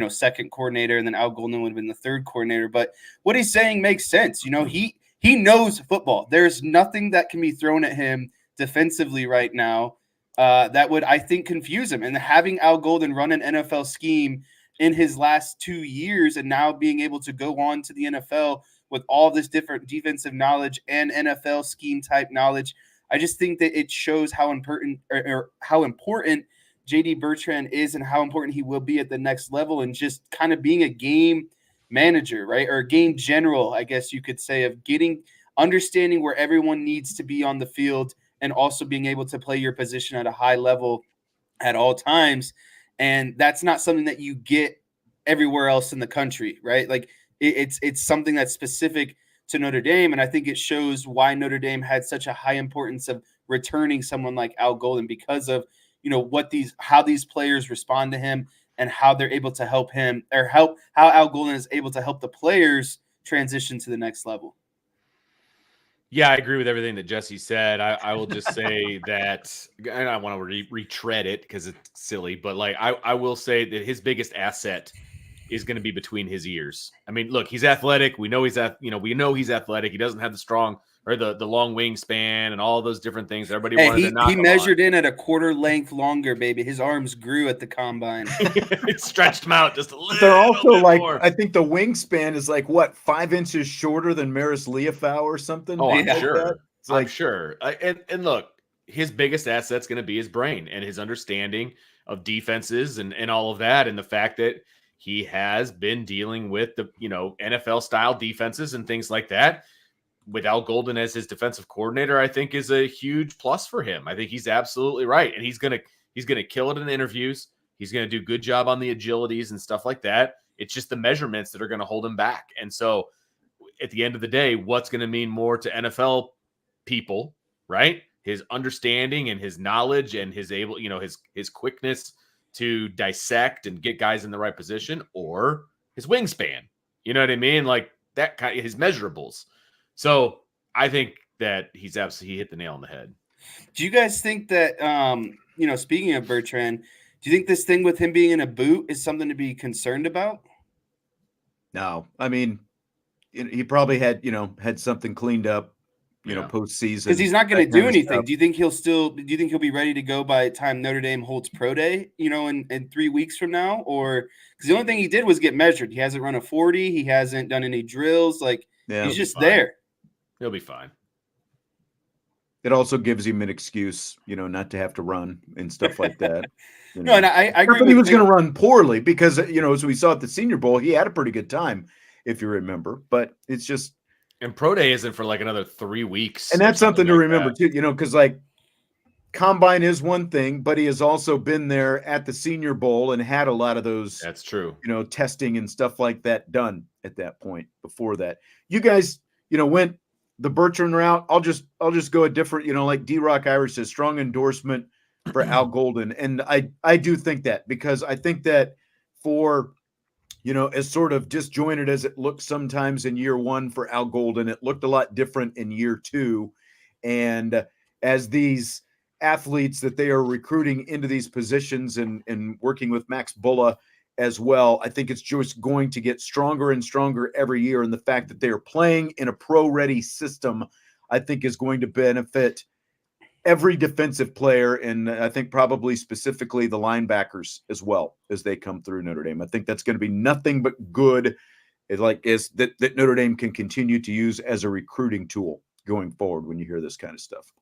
second coordinator, and then Al Golden would have been the third coordinator. But what he's saying makes sense. He knows football. There's nothing that can be thrown at him defensively right now that would, I think, confuse him. And having Al Golden run an NFL scheme in his last 2 years, and now being able to go on to the NFL with all this different defensive knowledge and NFL scheme type knowledge, I just think that it shows how important JD Bertrand is and how important he will be at the next level, and just kind of being a game manager, right? Or a game general, I guess you could say, of understanding where everyone needs to be on the field, and also being able to play your position at a high level at all times. And that's not something that you get everywhere else in the country, right? Like it's something that's specific to Notre Dame. And I think it shows why Notre Dame had such a high importance of returning someone like Al Golden, because of, how these players respond to him, and how they're able to help him, or how Al Golden is able to help the players transition to the next level. Yeah, I agree with everything that Jesse said. I will just say that, and I want to retread it because it's silly, but I will say that his biggest asset is going to be between his ears. I mean, look, he's athletic. We know he's athletic. He doesn't have the strong or the long wingspan and all those different things everybody wanted to knock. He measured in at a quarter length longer, baby. His arms grew at the combine. It stretched him out just a little. They're also bit more. I think the wingspan is 5 inches shorter than Maris Leofau or something. Oh, I'm like sure. That. I'm sure. And look, his biggest asset's going to be his brain and his understanding of defenses and all of that, and the fact that he has been dealing with the NFL style defenses and things like that. With Al Golden as his defensive coordinator, I think is a huge plus for him. I think he's absolutely right. And he's gonna kill it in interviews. He's gonna do a good job on the agilities and stuff like that. It's just the measurements that are gonna hold him back. And so at the end of the day, what's gonna mean more to NFL people, right? His understanding and his knowledge and his quickness to dissect and get guys in the right position, or his wingspan. You know what I mean? Like that kind of his measurables. So I think that he hit the nail on the head. Do you guys think that, speaking of Bertrand, do you think this thing with him being in a boot is something to be concerned about? No, I mean, he probably had something cleaned up, postseason. Because he's not going to do anything. Do you think he'll be ready to go by the time Notre Dame holds pro day, in 3 weeks from now? Or because the only thing he did was get measured. He hasn't run a 40. He hasn't done any drills. He's just there. He'll be fine. It also gives him an excuse, not to have to run and stuff like that. No, and I agree. He was going to run poorly because, as we saw at the Senior Bowl, he had a pretty good time, if you remember. But it's just. And pro day isn't for another 3 weeks. And that's something to remember, too, because combine is one thing, but he has also been there at the Senior Bowl and had a lot of those. That's true. Testing and stuff like that done at that point. Before that, you guys, went the Bertrand route. I'll just go a different. Like D-Rock Irish says, strong endorsement for Al Golden, and I do think that, because I think that for as sort of disjointed as it looked sometimes in year one for Al Golden, it looked a lot different in year two. And as these athletes that they are recruiting into these positions and working with Max Bulla as well, I think it's just going to get stronger and stronger every year. And the fact that they are playing in a pro-ready system, I think, is going to benefit every defensive player, and I think probably specifically the linebackers as well as they come through Notre Dame. I think that's going to be nothing but good, that Notre Dame can continue to use as a recruiting tool going forward when you hear this kind of stuff.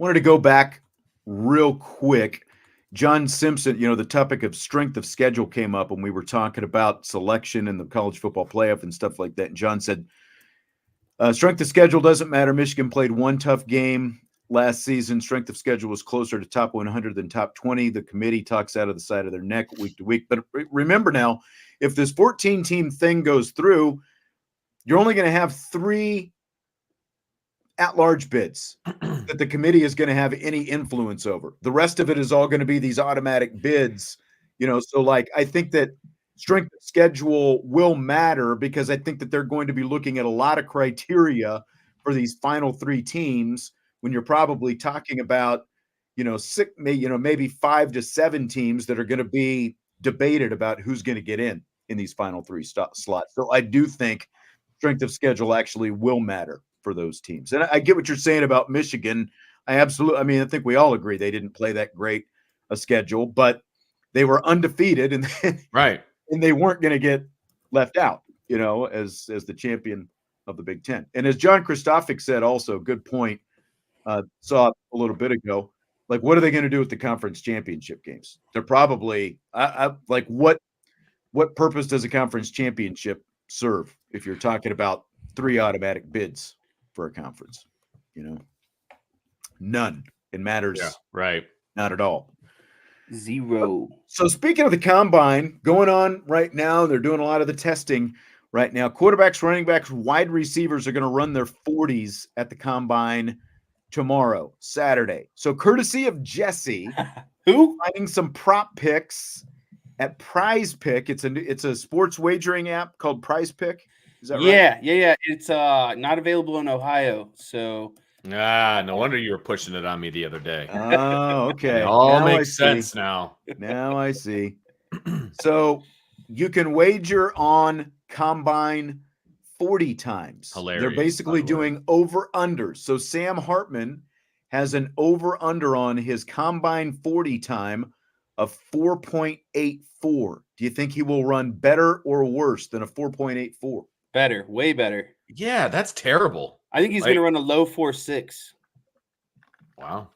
Wanted to go back real quick. John Simpson, the topic of strength of schedule came up when we were talking about selection in the college football playoff and stuff like that. And John said, strength of schedule doesn't matter. Michigan played one tough game last season. Strength of schedule was closer to top 100 than top 20. The committee talks out of the side of their neck week to week. But remember now, if this 14-team thing goes through, you're only going to have 3 at-large bids that the committee is going to have any influence over. The rest of it is all going to be these automatic bids. So I think that strength of schedule will matter, because I think that they're going to be looking at a lot of criteria for these final 3 teams when you're probably talking about, maybe 5 to 7 teams that are going to be debated about who's going to get in these final 3 slots. So I do think strength of schedule actually will matter for those teams. And I get what you're saying about Michigan. I think we all agree they didn't play that great a schedule, but they were undefeated, and right. And they weren't going to get left out, as the champion of the Big Ten. And as John Kristofik said, also, good point, saw a little bit ago, what are they going to do with the conference championship games? They're probably what purpose does a conference championship serve if you're talking about 3 automatic bids for a conference? None. It matters. Yeah, right. Not at all. 0. So speaking of the combine going on right now, they're doing a lot of the testing right now. Quarterbacks, running backs, wide receivers are going to run their 40s at the combine tomorrow, Saturday. So courtesy of Jesse, finding some prop picks at Prize Pick. It's a sports wagering app called Prize Pick. Is that right? Yeah. It's not available in Ohio, so. No wonder you were pushing it on me the other day. Oh, okay. It all makes sense now. Now I see. So you can wager on combine 40 times. Hilarious. They're basically doing over-unders. So Sam Hartman has an over-under on his combine 40 time of 4.84. Do you think he will run better or worse than a 4.84? Better, way better. Yeah, that's terrible. I think he's going to run a low 4.6. Wow.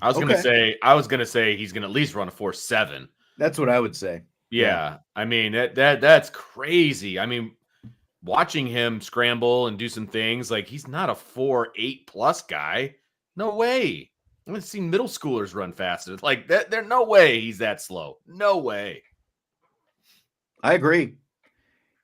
I was going to say he's going to at least run a 4.7. That's what I would say. Yeah. I mean, that's crazy. I mean, watching him scramble and do some things, he's not a 4.8 plus guy. No way. I've seen middle schoolers run faster. There's no way he's that slow. No way. I agree.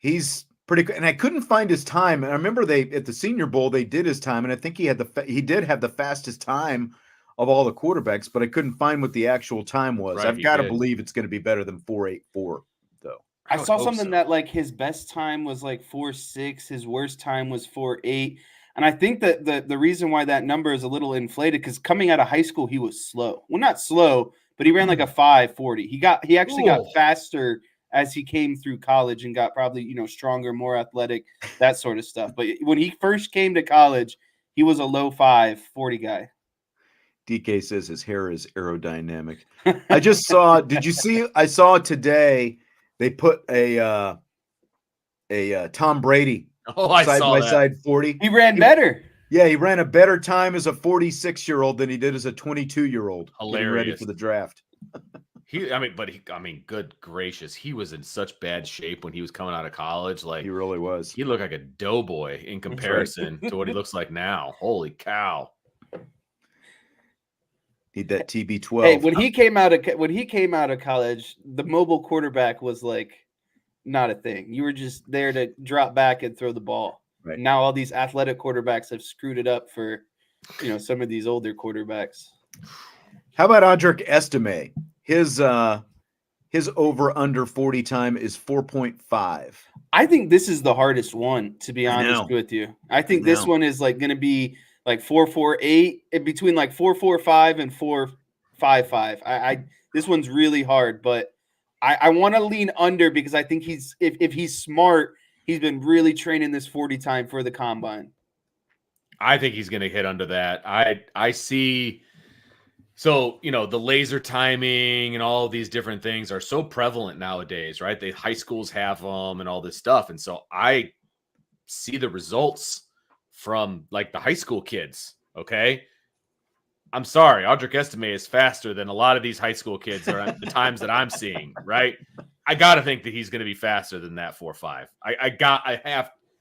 He's pretty good. And I couldn't find his time. And I remember at the Senior Bowl, they did his time. And I think he did have the fastest time of all the quarterbacks, but I couldn't find what the actual time was. Right, I've got to believe it's going to be better than 4.84, though. I saw something that his best time was 4.6. His worst time was 4.8. And I think that the reason why that number is a little inflated, because coming out of high school, he was slow. Well, not slow, but he ran a 5.40. He actually got faster as he came through college and got probably, stronger, more athletic, that sort of stuff. But when he first came to college, he was a low 5.40 guy. DK says his hair is aerodynamic. I just saw, did you see, I saw today they put a Tom Brady side by side 40. He ran better. Yeah, he ran a better time as a 46-year-old than he did as a 22-year-old. Hilarious. Ready for the draft. Good gracious, he was in such bad shape when he was coming out of college. Like He really was. he looked like a doughboy in comparison to what he looks like now. Holy cow! Need that TB12. Hey, when he came out of college, the mobile quarterback was like not a thing. You were just there to drop back and throw the ball. Right. Now all these athletic quarterbacks have screwed it up for, some of these older quarterbacks. How about Audric Estime? His over under 40 time is 4.5. I think this is the hardest one, to be honest with you. I think this one is like going to be like 4.48, between like 4.45 and 4.55. This one's really hard, but I want to lean under because I think if he's smart, he's been really training this 40 time for the combine. I think he's going to hit under that. I see. So, the laser timing and all of these different things are so prevalent nowadays, right? The high schools have them and all this stuff. And so I see the results from like the high school kids. Okay. I'm sorry. Audric Estime is faster than a lot of these high school kids are at the times that I'm seeing, right? I got to think that he's going to be faster than that 4.5.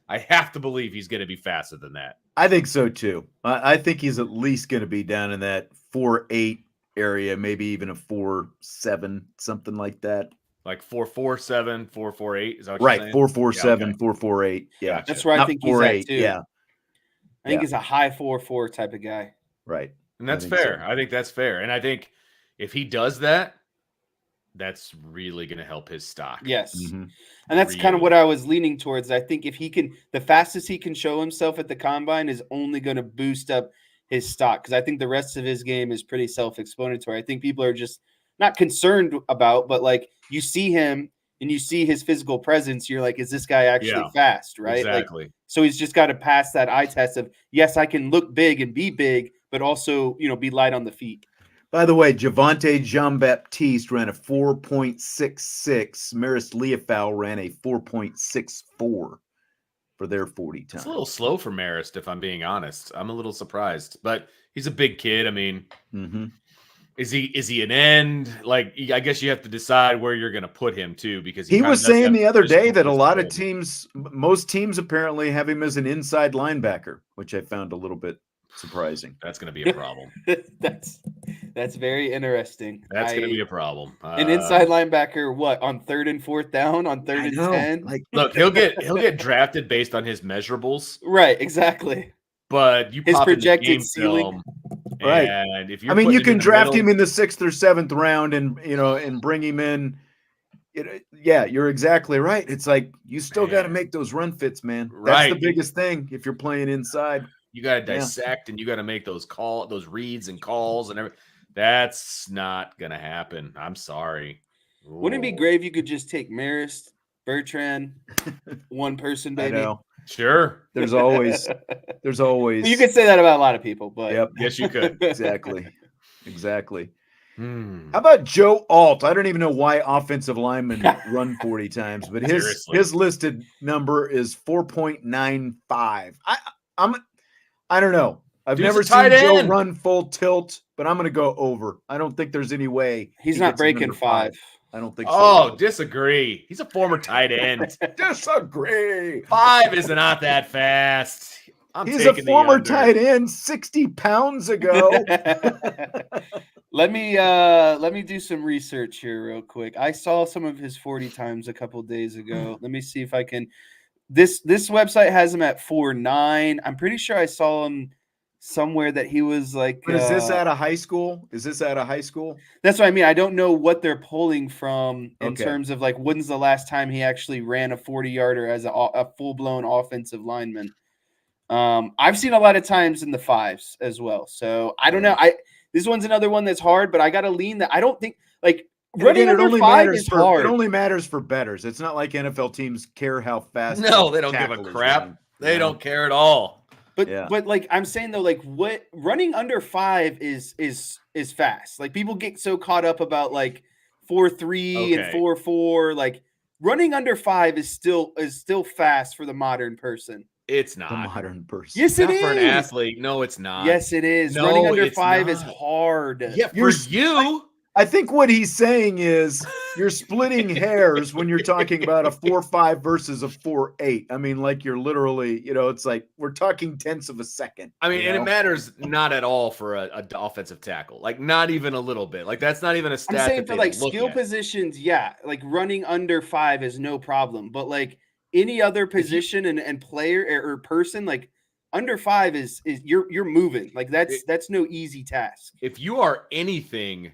I have to believe he's going to be faster than that. I think so too. I think he's at least going to be down in that 4.8 area, maybe even a 4.7, something like that. Like 4.47, 4.48. Is that what right? You're saying? 4.47, 4.48. Yeah, gotcha. That's where I think he's at too. Yeah, I think he's a high 4.4 type of guy. Right, and that's fair. So. I think that's fair, and I think if he does that, that's really going to help his stock. Yes. Mm-hmm. And that's kind of what I was leaning towards. I think if he can, the fastest he can show himself at the combine is only going to boost up his stock. Cause I think the rest of his game is pretty self-explanatory. I think people are just not concerned about, but like you see him and you see his physical presence. You're like, is this guy actually fast? Right. Exactly. Like, so he's just got to pass that eye test of, yes, I can look big and be big, but also, be light on the feet. By the way, Javante Jean-Baptiste ran a 4.66. Maris Leofau ran a 4.64 for their 40 time. It's a little slow for Marist, if I'm being honest. I'm a little surprised, but he's a big kid. I mean, is he an end? Like, I guess you have to decide where you're going to put him too, because he was saying the other day that a lot of teams, most teams apparently have him as an inside linebacker, which I found a little bit surprising. That's going to be a problem. That's very interesting. That's going to be a problem. An inside linebacker, what, on 3rd and 4th down, on 3rd and 10? Like, look, he'll get drafted based on his measurables. Right, exactly. But you his pop projected in the game ceiling. film, right. And if you're you can draft him in the 6th or 7th round and bring him in. You're exactly right. It's like you still got to make those run fits, man. That's the biggest thing if you're playing inside. You got to dissect and you got to make those reads and calls and everything. That's not going to happen. I'm sorry. Ooh. Wouldn't it be great if you could just take Marist, Bertrand, one person, baby? I know. Sure. There's always. Well, you could say that about a lot of people, but yes, you could. Exactly. How about Joe Alt? I don't even know why offensive linemen run 40 times, but his listed number is 4.95. I don't know. I've never seen Joe run full tilt, but I'm going to go over. I don't think there's any way he's not breaking 5. I don't think so. Oh, disagree. He's a former tight end. Disagree. 5 is not that fast. He's a former tight end 60 pounds ago. Let me do some research here real quick. I saw some of his 40 times a couple days ago. Let me see if I can. This website has him at 4.9. I'm pretty sure I saw him somewhere that he was like. But is this at a high school? That's what I mean. I don't know what they're pulling from in terms of like when's the last time he actually ran a 40-yarder as a full-blown offensive lineman. I've seen a lot of times in the 5s as well. So I don't know. This one's another one that's hard, but I got to lean that. I don't think like. Running under 5 is hard. It only matters for bettors. It's not like NFL teams care how fast. No, they don't give a crap. They don't care at all. But like I'm saying though, like what running under 5 is fast. Like people get so caught up about like 4.3 and 4.4. Like running under 5 is still fast for the modern person. It's not. The modern person. Yes, it is. For an athlete. No, it's not. Yes, it is. No, running under 5 is hard. Yeah, for you. I think what he's saying is you're splitting hairs when you're talking about a 4.5 versus a 4.8. I mean, like you're literally, it's like we're talking tenths of a second. I mean, and it matters not at all for a offensive tackle. Like, not even a little bit. Like, that's not even a stat. I'm saying for like skill positions, yeah, like running under 5 is no problem. But like any other position and player or person, like under 5 is you're moving. Like that's no easy task. If you are anything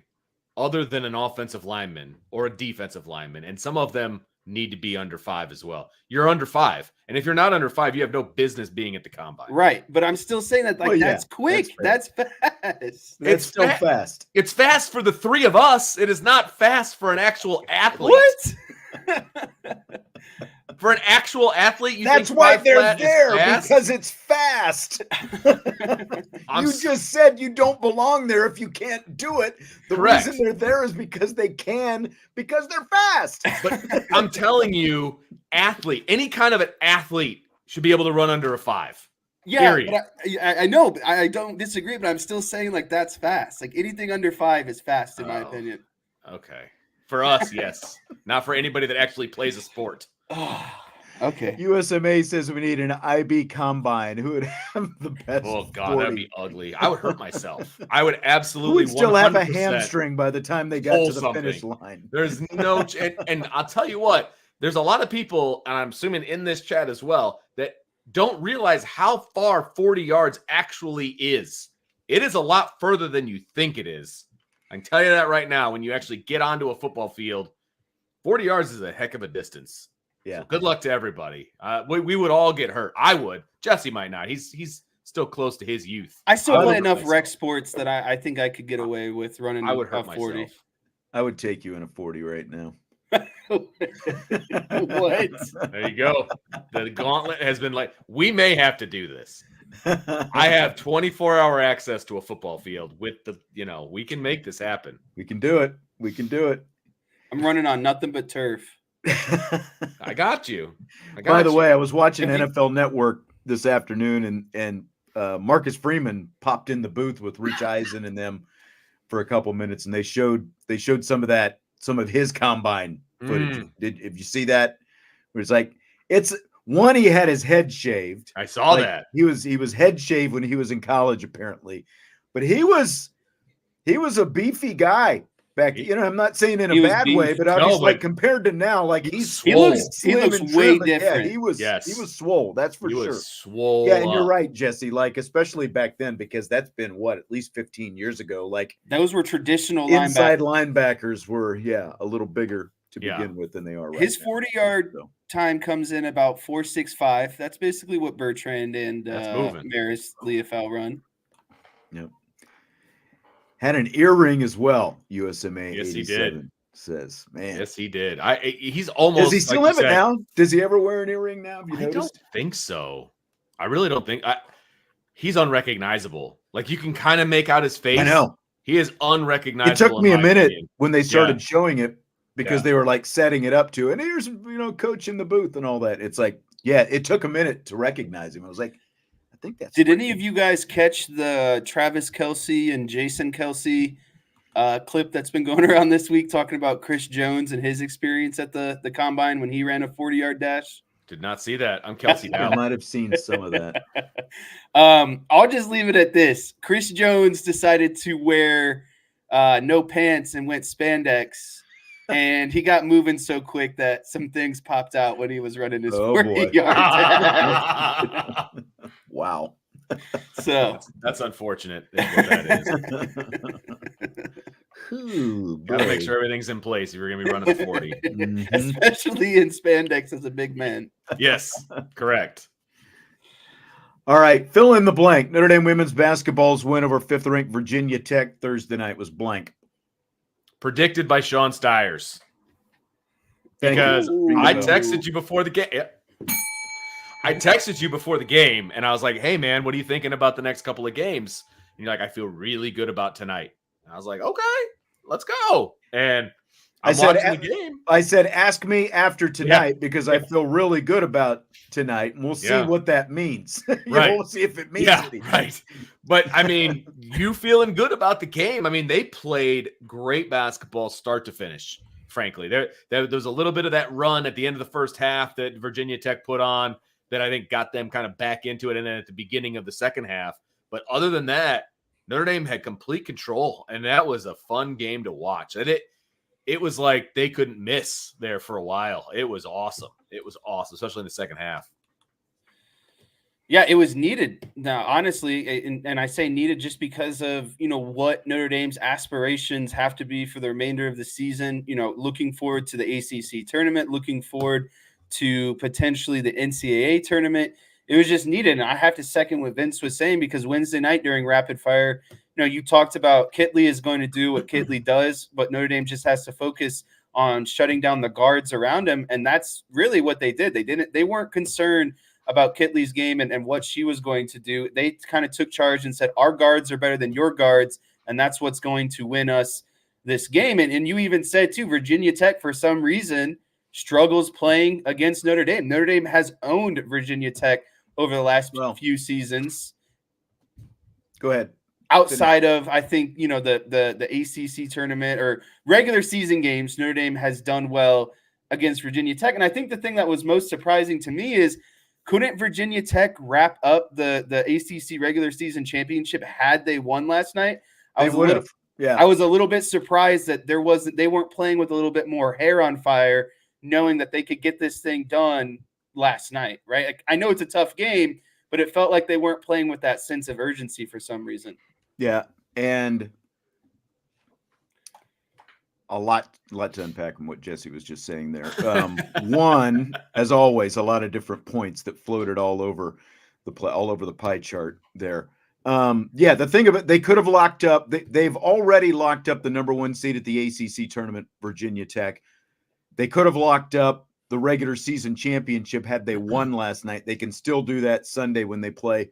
other than an offensive lineman or a defensive lineman, and some of them need to be under 5 as well, you're under 5. And if you're not under 5, you have no business being at the combine. Right. But I'm still saying that that's quick. That's fast. It's still fast. It's fast for the 3 of us. It is not fast for an actual athlete. What? For an actual athlete, that's why they're there, because it's fast. You just said you don't belong there if you can't do it. The reason they're there is because they can, because they're fast. But I'm telling you, any kind of an athlete should be able to run under a 5. Yeah, but I know, but I don't disagree, but I'm still saying like that's fast. Like anything under 5 is fast, in my opinion. Okay. For us, yes. Not for anybody that actually plays a sport. Okay. USMA says we need an IB combine. Who would have the best? Oh God, 40? That'd be ugly. I would hurt myself. I would absolutely. Who would still have a hamstring by the time they got to the finish line. There's no, and I'll tell you what. There's a lot of people, and I'm assuming in this chat as well, that don't realize how far 40 yards actually is. It is a lot further than you think it is. I can tell you that right now. When you actually get onto a football field, 40 yards is a heck of a distance. Yeah. So good luck to everybody. We would all get hurt. I would. Jesse might not. He's still close to his youth. I still play enough rec sports that I think I could get away with running. I would hurt 40. Myself. I would take you in a 40 right now. What? There you go. The gauntlet has been like, we may have to do this. I have 24-hour access to a football field with we can make this happen. We can do it. We can do it. I'm running on nothing but turf. I got you. By the way, I was watching NFL Network this afternoon, and Marcus Freeman popped in the booth with Rich Eisen and them for a couple minutes, and they showed some of his combine footage. If you see that, where it's like he had his head shaved. I saw that. He was head shaved when he was in college, apparently, but he was a beefy guy. I'm not saying in a bad way, but obviously, like compared to now, like he looks way different. Yeah, he was swole. That's for sure. Swole. Yeah, and you're right, Jesse. Like especially back then, because that's been at least 15 years ago. Like those were traditional inside linebackers were a little bigger to begin with than they are right now. His 40-yard time comes in about 4.65. That's basically what Bertrand and Maris Leofau run. Yep. Had an earring as well. USMA. Yes, he did. Says, man. Yes, he did. He's almost. Does he still have it now? Does he ever wear an earring now? I don't think so. I really don't think. He's unrecognizable. Like you can kind of make out his face. I know. He is unrecognizable. It took me a minute when they started showing it because they were like setting it up to, and here's coach in the booth and all that. It's like, it took a minute to recognize him. I was like, I think that's. Did any of you guys catch the Travis Kelce and Jason Kelce clip that's been going around this week talking about Chris Jones and his experience at the combine when he ran a 40-yard dash? Did not see that. I'm Kelce now. I might have seen some of that. I'll just leave it at this. Chris Jones decided to wear no pants and went spandex. And he got moving so quick that some things popped out when he was running his 40-yard dash. Wow. So that's unfortunate. Is what that is. Got to make sure everything's in place if you're going to be running the 40. Especially in spandex as a big man. Yes, correct. All right, fill in the blank. Notre Dame women's basketball's win over 5th-ranked Virginia Tech Thursday night was blank. Predicted by Sean Stiers. Because I texted you before the game. I texted you before the game, and I was like, hey, man, what are you thinking about the next couple of games? And you're like, I feel really good about tonight. And I was like, okay, let's go. And I'm watching the game. I said, ask me after tonight because I feel really good about tonight, and we'll see what that means. We'll see if it means anything. Right. But I mean, you feeling good about the game? I mean, they played great basketball start to finish. Frankly, there was a little bit of that run at the end of the first half that Virginia Tech put on that I think got them kind of back into it, and then at the beginning of the second half. But other than that, Notre Dame had complete control, and that was a fun game to watch. And it was like they couldn't miss there for a while. It was awesome. It was awesome, especially in the second half. Yeah, it was needed. Now, honestly, and I say needed just because of, what Notre Dame's aspirations have to be for the remainder of the season, looking forward to the ACC tournament, looking forward to potentially the NCAA tournament. It was just needed. And I have to second what Vince was saying, because Wednesday night during Rapid Fire, you talked about Kitley is going to do what Kitley does, but Notre Dame just has to focus on shutting down the guards around him. And that's really what they did. They weren't concerned about Kitley's game and what she was going to do. They kind of took charge and said, our guards are better than your guards, and that's what's going to win us this game. And you even said, too, Virginia Tech, for some reason, struggles playing against Notre Dame. Notre Dame has owned Virginia Tech over the last few seasons. Go ahead. Outside of, I think, the ACC tournament or regular season games, Notre Dame has done well against Virginia Tech. And I think the thing that was most surprising to me is, couldn't Virginia Tech wrap up the ACC regular season championship had they won last night? I was a little bit surprised that they weren't playing with a little bit more hair on fire, knowing that they could get this thing done last night, right? Like, I know it's a tough game, but it felt like they weren't playing with that sense of urgency for some reason. Yeah, and a lot to unpack in what Jesse was just saying there. One, as always, a lot of different points that floated all over the pie chart there. The thing of it, they could have locked up. They've already locked up the number 1 seed at the ACC tournament, Virginia Tech. They could have locked up the regular season championship had they won last night. They can still do that Sunday when they play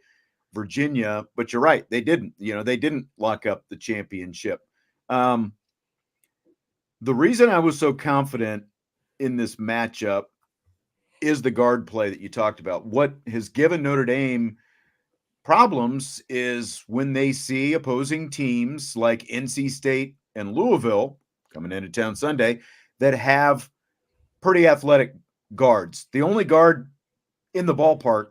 Virginia, but you're right. They didn't, they didn't lock up the championship. The reason I was so confident in this matchup is the guard play that you talked about. What has given Notre Dame problems is when they see opposing teams like NC State and Louisville coming into town Sunday that have pretty athletic guards. The only guard in the ballpark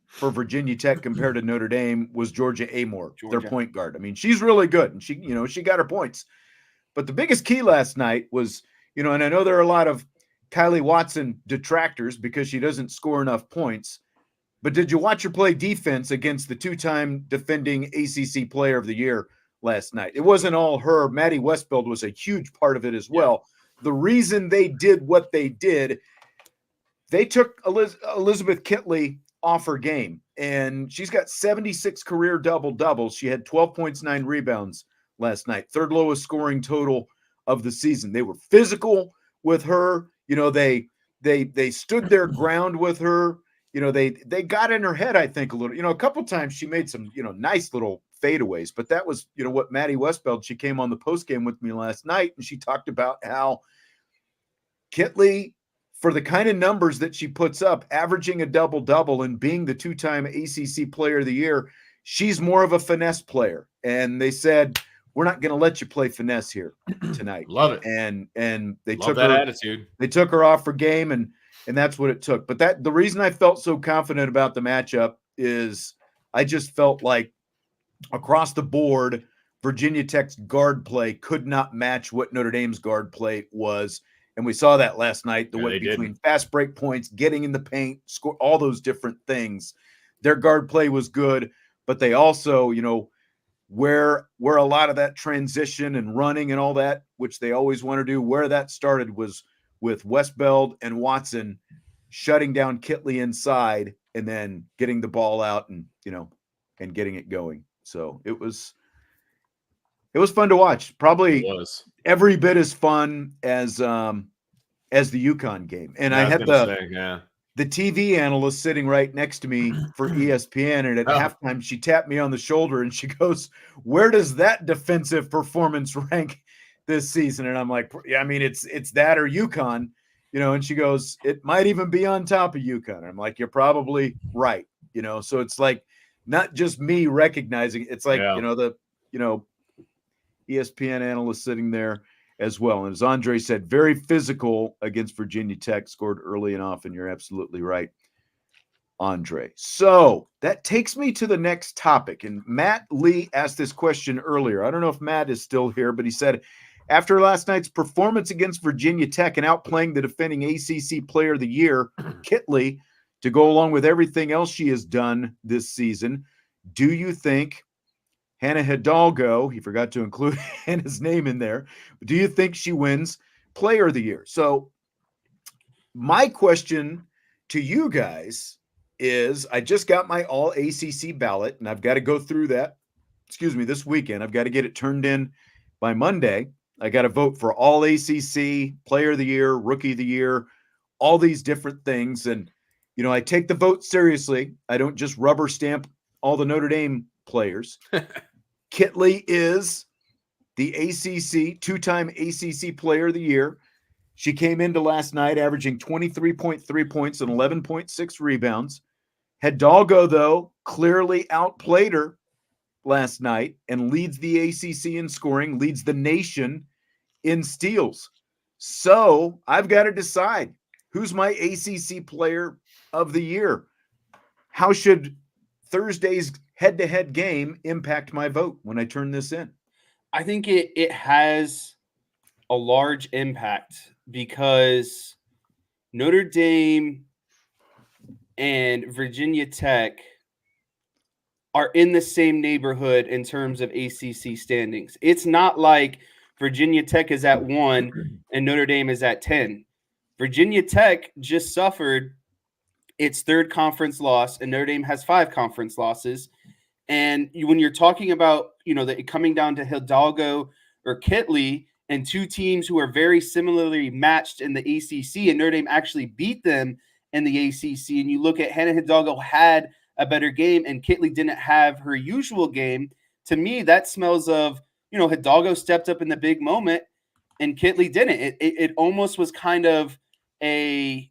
for Virginia Tech compared to Notre Dame was Georgia Amore, their point guard. I mean, she's really good, and she got her points. But the biggest key last night was, and I know there are a lot of Kylie Watson detractors because she doesn't score enough points, but did you watch her play defense against the 2-time defending ACC Player of the Year last night? It wasn't all her. Maddie Westfield was a huge part of it as well. The reason they did what they did, they took Elizabeth Kitley off her game, and she's got 76 career double-doubles. She had 12 points, 9 rebounds last night, third lowest scoring total of the season. They were physical with her. They stood their ground with her. They got in her head, I think, a little. A couple times she made some, nice little fadeaways, but that was, what Maddie Westfield, she came on the postgame with me last night, and she talked about how Kitley, for the kind of numbers that she puts up, averaging a double-double and being the 2-time ACC Player of the Year, she's more of a finesse player. And they said, we're not going to let you play finesse here tonight. Love it. And they took that attitude. They took her off her game, and that's what it took. But the reason I felt so confident about the matchup is I just felt like across the board, Virginia Tech's guard play could not match what Notre Dame's guard play was. And we saw that last night, between fast break points, getting in the paint, score, all those different things. Their guard play was good, but they also, where a lot of that transition and running and all that, which they always want to do, where that started was with Westbeld and Watson shutting down Kitley inside and then getting the ball out and getting it going. So it was fun to watch. Probably every bit as fun as the UConn game. And I had the TV analyst sitting right next to me for ESPN, and at halftime she tapped me on the shoulder and she goes, "Where does that defensive performance rank this season. And I'm like, yeah, I mean, it's that or UConn, and she goes, it might even be on top of UConn. I'm like, you're probably right. So it's like not just me recognizing it's like, the ESPN analyst sitting there as well. And as Andre said, very physical against Virginia Tech, scored early and often. You're absolutely right, Andre. So that takes me to the next topic. And Matt Lee asked this question earlier. I don't know if Matt is still here, but he said, after last night's performance against Virginia Tech and outplaying the defending ACC Player of the Year, Kitley, to go along with everything else she has done this season, do you think Hannah Hidalgo, he forgot to include Hannah's name in there, do you think she wins Player of the Year? So my question to you guys is, I just got my all ACC ballot, and I've got to go through that, this weekend. I've got to get it turned in by Monday. I got to vote for all ACC, Player of the Year, Rookie of the Year, all these different things. And, I take the vote seriously. I don't just rubber stamp all the Notre Dame players. Kitley is the ACC, two-time ACC Player of the Year. She came into last night averaging 23.3 points and 11.6 rebounds. Hidalgo, though, clearly outplayed her last night and leads the ACC in scoring, leads the nation in steals. So I've got to decide who's my ACC Player of the Year. How should Thursday's head-to-head game impact my vote when I turn this in? I think it has a large impact because Notre Dame and Virginia Tech are in the same neighborhood in terms of ACC standings. It's not like Virginia Tech is at 1 and Notre Dame is at 10. Virginia Tech just suffered its third conference loss, and Notre Dame has 5 conference losses. And when you're talking about, coming down to Hidalgo or Kitley and two teams who are very similarly matched in the ACC, and Notre Dame actually beat them in the ACC, and you look at Hannah Hidalgo had a better game and Kitley didn't have her usual game, to me, that smells of, Hidalgo stepped up in the big moment and Kitley didn't. It almost was kind of I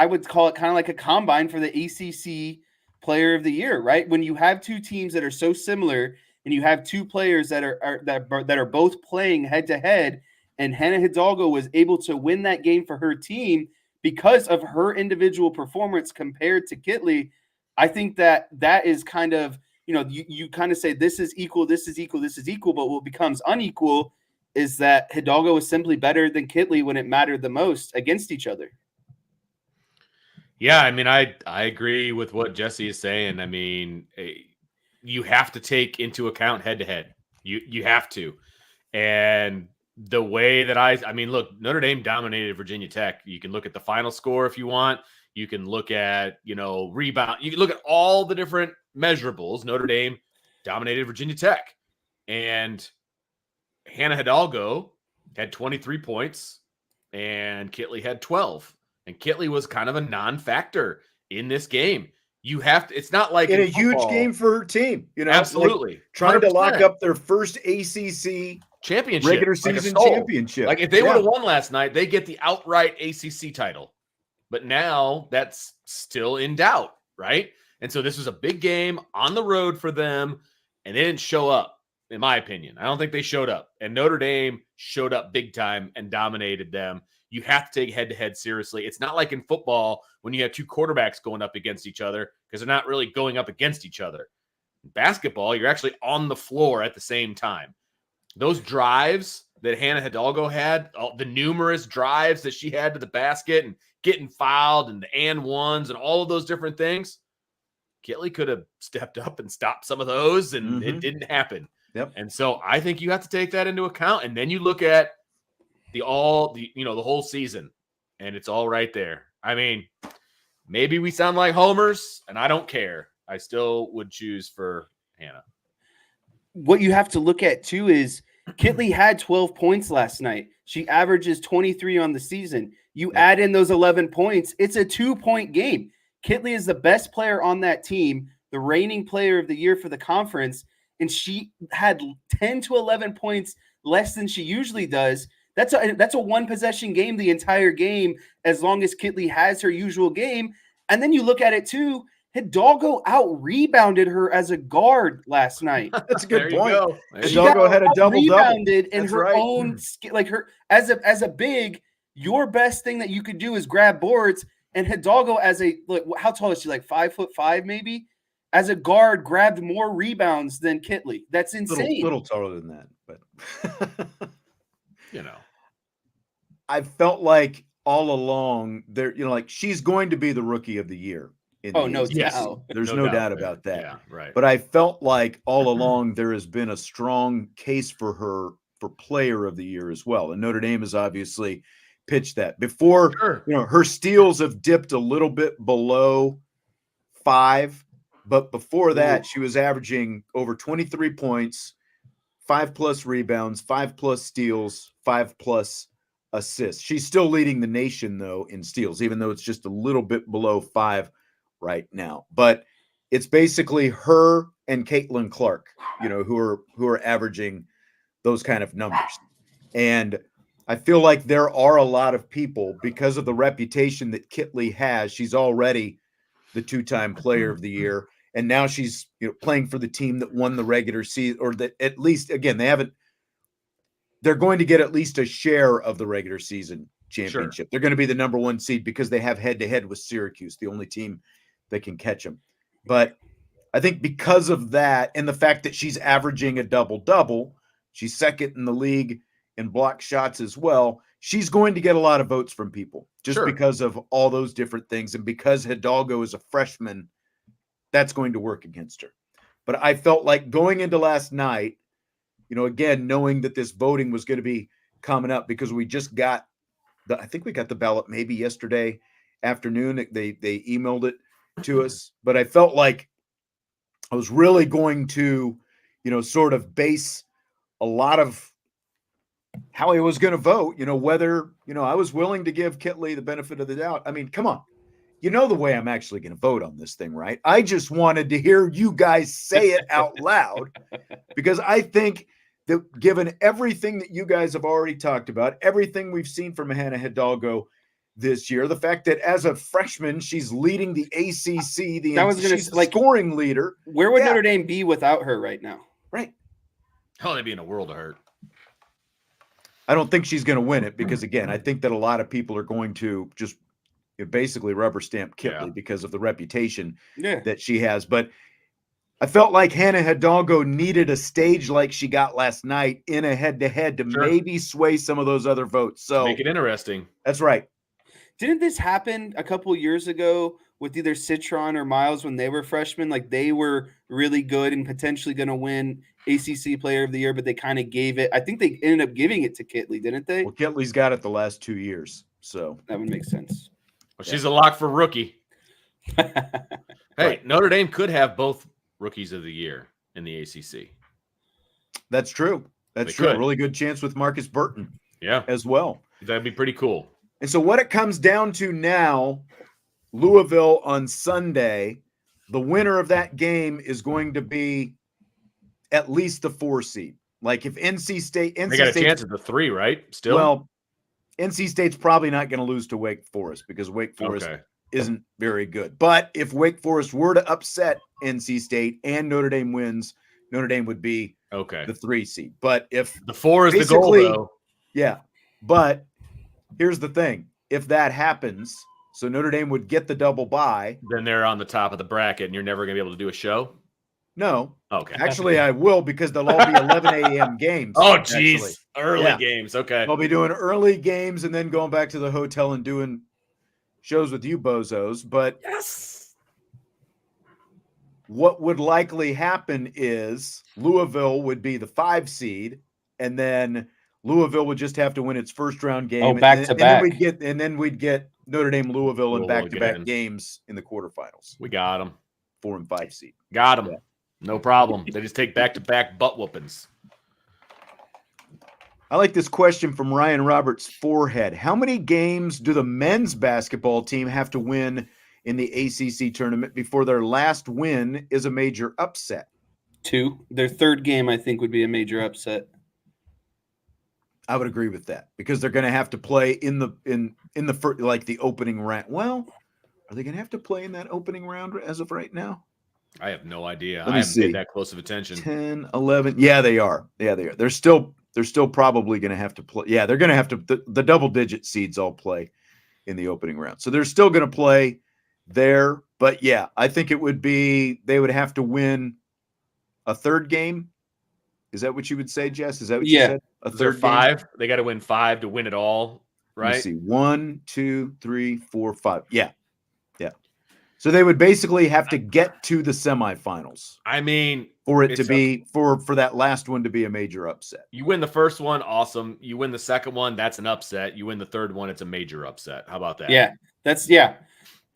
would call it kind of like a combine for the ACC Player of the Year, right? When you have two teams that are so similar and you have two players that are both playing head to head, and Hannah Hidalgo was able to win that game for her team because of her individual performance compared to Kitley. I think that is kind of, you kind of say this is equal, this is equal, this is equal, but what becomes unequal is that Hidalgo was simply better than Kitley when it mattered the most against each other. Yeah, I mean, I agree with what Jesse is saying. I mean, you have to take into account head-to-head. You have to. And the way that I mean, look, Notre Dame dominated Virginia Tech. You can look at the final score if you want. You can look at, rebound. You can look at all the different measurables. Notre Dame dominated Virginia Tech. And Hannah Hidalgo had 23 points and Kitley had 12. And Kitley was kind of a non-factor in this game. You have to, it's not like in a huge game for her team, absolutely like trying 100%. To lock up their first ACC championship, regular season championship. Like if they would have won last night, they get the outright ACC title. But now that's still in doubt, right? And so this was a big game on the road for them, and they didn't show up, in my opinion. I don't think they showed up. And Notre Dame showed up big time and dominated them. You have to take head-to-head seriously. It's not like in football when you have two quarterbacks going up against each other because they're not really going up against each other. In basketball, you're actually on the floor at the same time. Those drives that Hannah Hidalgo had, the numerous drives that she had to the basket and getting fouled and the and ones and all of those different things, Kitley could have stepped up and stopped some of those, and it didn't happen. Yep. And so I think you have to take that into account, and then you look at the whole season, and it's all right there. I mean, maybe we sound like homers, and I don't care. I still would choose for Hannah. What you have to look at too is Kitley had 12 points last night. She averages 23 on the season. You add in those 11 points, it's a 2-point game. Kitley is the best player on that team, the reigning Player of the Year for the conference, and she had 10 to 11 points less than she usually does. That's a one possession game the entire game, as long as Kitley has her usual game. And then you look at it too, Hidalgo out rebounded her as a guard last night. That's a good point. Hidalgo had a double rebounded in That's her right. own like her as a big. Your best thing that you could do is grab boards. And Hidalgo, as a how tall is she? Like 5'5", maybe. As a guard, grabbed more rebounds than Kitley. That's insane. Little taller than that, but I felt like all along there, like she's going to be the rookie of the year. No doubt. There's no doubt about that. Yeah, right. But I felt like all along there has been a strong case for her for player of the year as well. And Notre Dame has obviously pitched that before. Sure. Her steals have dipped a little bit below 5, but before that, she was averaging over 23 points, 5+ rebounds, 5+ steals, 5+ assists. She's still leading the nation though in steals, even though it's just a little bit below 5 right now. But it's basically her and Caitlin Clark, who are averaging those kind of numbers. And I feel like there are a lot of people, because of the reputation that Kitley has, she's already the 2-time player of the year. And now she's playing for the team that won the regular season, or that at least, again, they're going to get at least a share of the regular season championship. Sure. They're going to be the number 1 seed because they have head-to-head with Syracuse, the only team that can catch them. But I think because of that, and the fact that she's averaging a double-double, she's second in the league in block shots as well, she's going to get a lot of votes from people just because of all those different things. And because Hidalgo is a freshman, that's going to work against her. But I felt like going into last night, again, knowing that this voting was going to be coming up, because we just got I think we got the ballot maybe yesterday afternoon. They emailed it to us, but I felt like I was really going to, sort of base a lot of how I was going to vote, whether, I was willing to give Kitley the benefit of the doubt. I mean, come on. The way I'm actually going to vote on this thing, right? I just wanted to hear you guys say it out loud, because I think that given everything that you guys have already talked about, everything we've seen from Hannah Hidalgo this year, the fact that as a freshman, she's leading the ACC, she's the scoring leader. Where would Notre Dame be without her right now? Right. Hell, they'd be in a world of hurt. I don't think she's going to win it because, again, I think that a lot of people are going to just basically rubber stamp Kitley because of the reputation that she has. But I felt like Hannah Hidalgo needed a stage like she got last night in a head-to-head to maybe sway some of those other votes. So make it interesting. That's right. Didn't this happen a couple of years ago with either Citron or Miles when they were freshmen? Like they were really good and potentially going to win ACC Player of the Year, but they kind of gave it. I think they ended up giving it to Kitley, didn't they? Well, Kitley's got it the last 2 years, so that would make sense. Well, she's a lock for rookie. Hey, Notre Dame could have both rookies of the year in the ACC. That's true. That's true. A really good chance with Marcus Burton. As well. That'd be pretty cool. And so what it comes down to now, Louisville on Sunday, the winner of that game is going to be at least the 4 seed. Like if NC State, they got a chance at the 3, right? Still, well, NC State's probably not going to lose to Wake Forest because Wake Forest isn't very good. But if Wake Forest were to upset NC State and Notre Dame wins, Notre Dame would be the 3 seed. But if the 4 is the goal, though. Yeah. But here's the thing. If that happens, so Notre Dame would get the double bye. Then they're on the top of the bracket and you're never going to be able to do a show? No. Okay. Actually, I will because they'll all be 11 a.m. games. Oh, geez. Early games. Okay. I'll be doing early games and then going back to the hotel and doing shows with you bozos. But what would likely happen is Louisville would be the 5 seed, and then Louisville would just have to win its first round game. Back to back. And then we'd get Notre Dame, Louisville in back-to-back games in the quarterfinals. We got them. 4 and 5 seed. Got them. Yeah. No problem. They just take back-to-back butt whoopings. I like this question from Ryan Roberts' forehead. How many games do the men's basketball team have to win in the ACC tournament before their last win is a major upset? 2. Their third game, I think, would be a major upset. I would agree with that because they're going to have to play in the first, like the opening round. Well, are they going to have to play in that opening round as of right now? I have no idea. Let I me haven't see. paid that close of attention. 10, 11. Yeah, they are. They're still probably going to have to play. Yeah, they're going to have to. The double-digit seeds all play in the opening round, so they're still going to play there. But yeah, I think it would be they would have to win a third game. Is that what you would say, Jess? Is that what you said? A third 5. game? They got to win 5 to win it all, right? Let me see. 1, 2, 3, 4, 5. Yeah. So they would basically have to get to the semifinals. I mean, for it to be for that last one to be a major upset. You win the first one, awesome. You win the second one, that's an upset. You win the third one, it's a major upset. How about that? Yeah,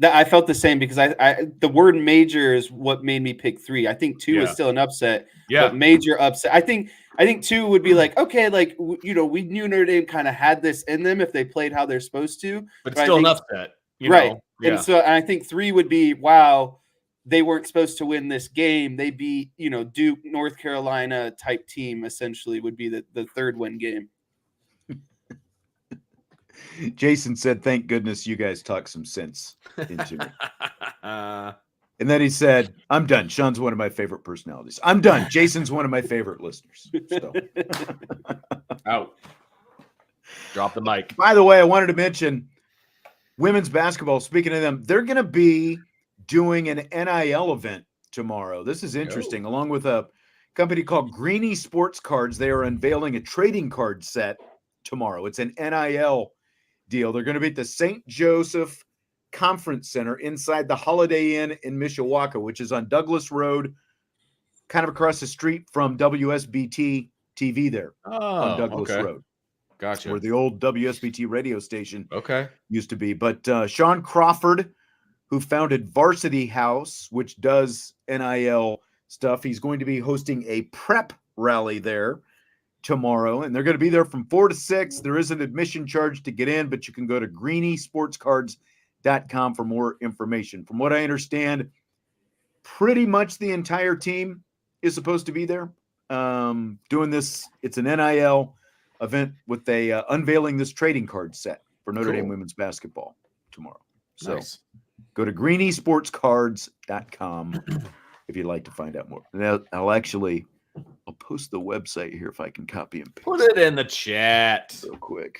I felt the same because I the word major is what made me pick 3. I think 2 is still an upset. Yeah, but major upset. I think 2 would be like, okay, like we knew Notre Dame kind of had this in them if they played how they're supposed to, but it's still an upset, right? Know? Yeah. And so I think 3 would be, wow, they weren't supposed to win this game. They beat Duke, North Carolina type team. Essentially, would be the third win game. Jason said, "Thank goodness you guys talked some sense into me." And then he said, "I'm done. Sean's one of my favorite personalities. I'm done. Jason's one of my favorite listeners." So. Out. Drop the mic. By the way, I wanted to mention women's basketball. Speaking of them, they're going to be doing an NIL event tomorrow. This is interesting. Along with a company called Greeny Sports Cards, they are unveiling a trading card set tomorrow. It's an NIL deal. They're going to be at the St. Joseph Conference Center inside the Holiday Inn in Mishawaka, which is on Douglas Road, kind of across the street from WSBT TV there on Douglas Road. Gotcha. Where the old WSBT radio station used to be. But Sean Crawford, who founded Varsity House, which does NIL stuff, he's going to be hosting a prep rally there tomorrow. And they're going to be there from 4 to 6. There is an admission charge to get in, but you can go to greenysportscards.com for more information. From what I understand, pretty much the entire team is supposed to be there doing this. It's an NIL event with unveiling this trading card set for Notre Dame women's basketball tomorrow. So go to greenysportscards.com if you'd like to find out more. And I'll post the website here if I can copy and paste. Put it in the chat. Real quick.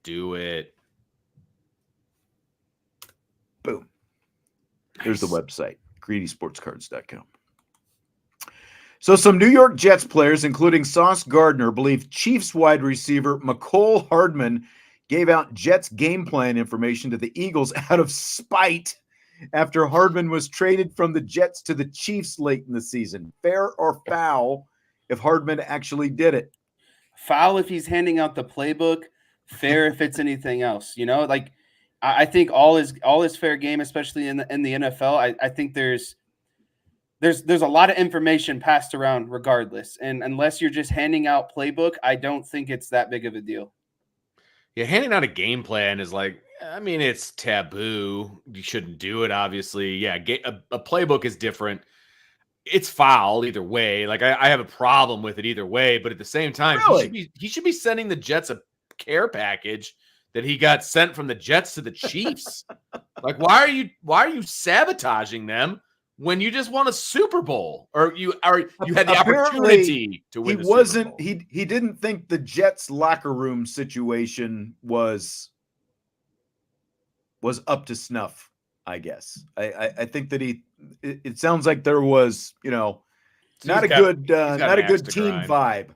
Do it. Boom. Here's the website, greenysportscards.com. So some New York Jets players, including Sauce Gardner, believe Chiefs wide receiver McCole Hardman gave out Jets game plan information to the Eagles out of spite after Hardman was traded from the Jets to the Chiefs late in the season. Fair or foul if Hardman actually did it? Foul if he's handing out the playbook. Fair if it's anything else. Like I think all is fair game, especially in the NFL. I think there's a lot of information passed around regardless. And unless you're just handing out playbook, I don't think it's that big of a deal. Yeah, handing out a game plan is like, I mean, it's taboo. You shouldn't do it, obviously. Yeah, a playbook is different. It's foul either way. Like, I have a problem with it either way. But at the same time, he should be sending the Jets a care package that he got sent from the Jets to the Chiefs. Like, why are you sabotaging them when you just won a Super Bowl, or you had the opportunity to win? He didn't think the Jets locker room situation was up to snuff, I guess. I think that it sounds like there was, not a good team vibe,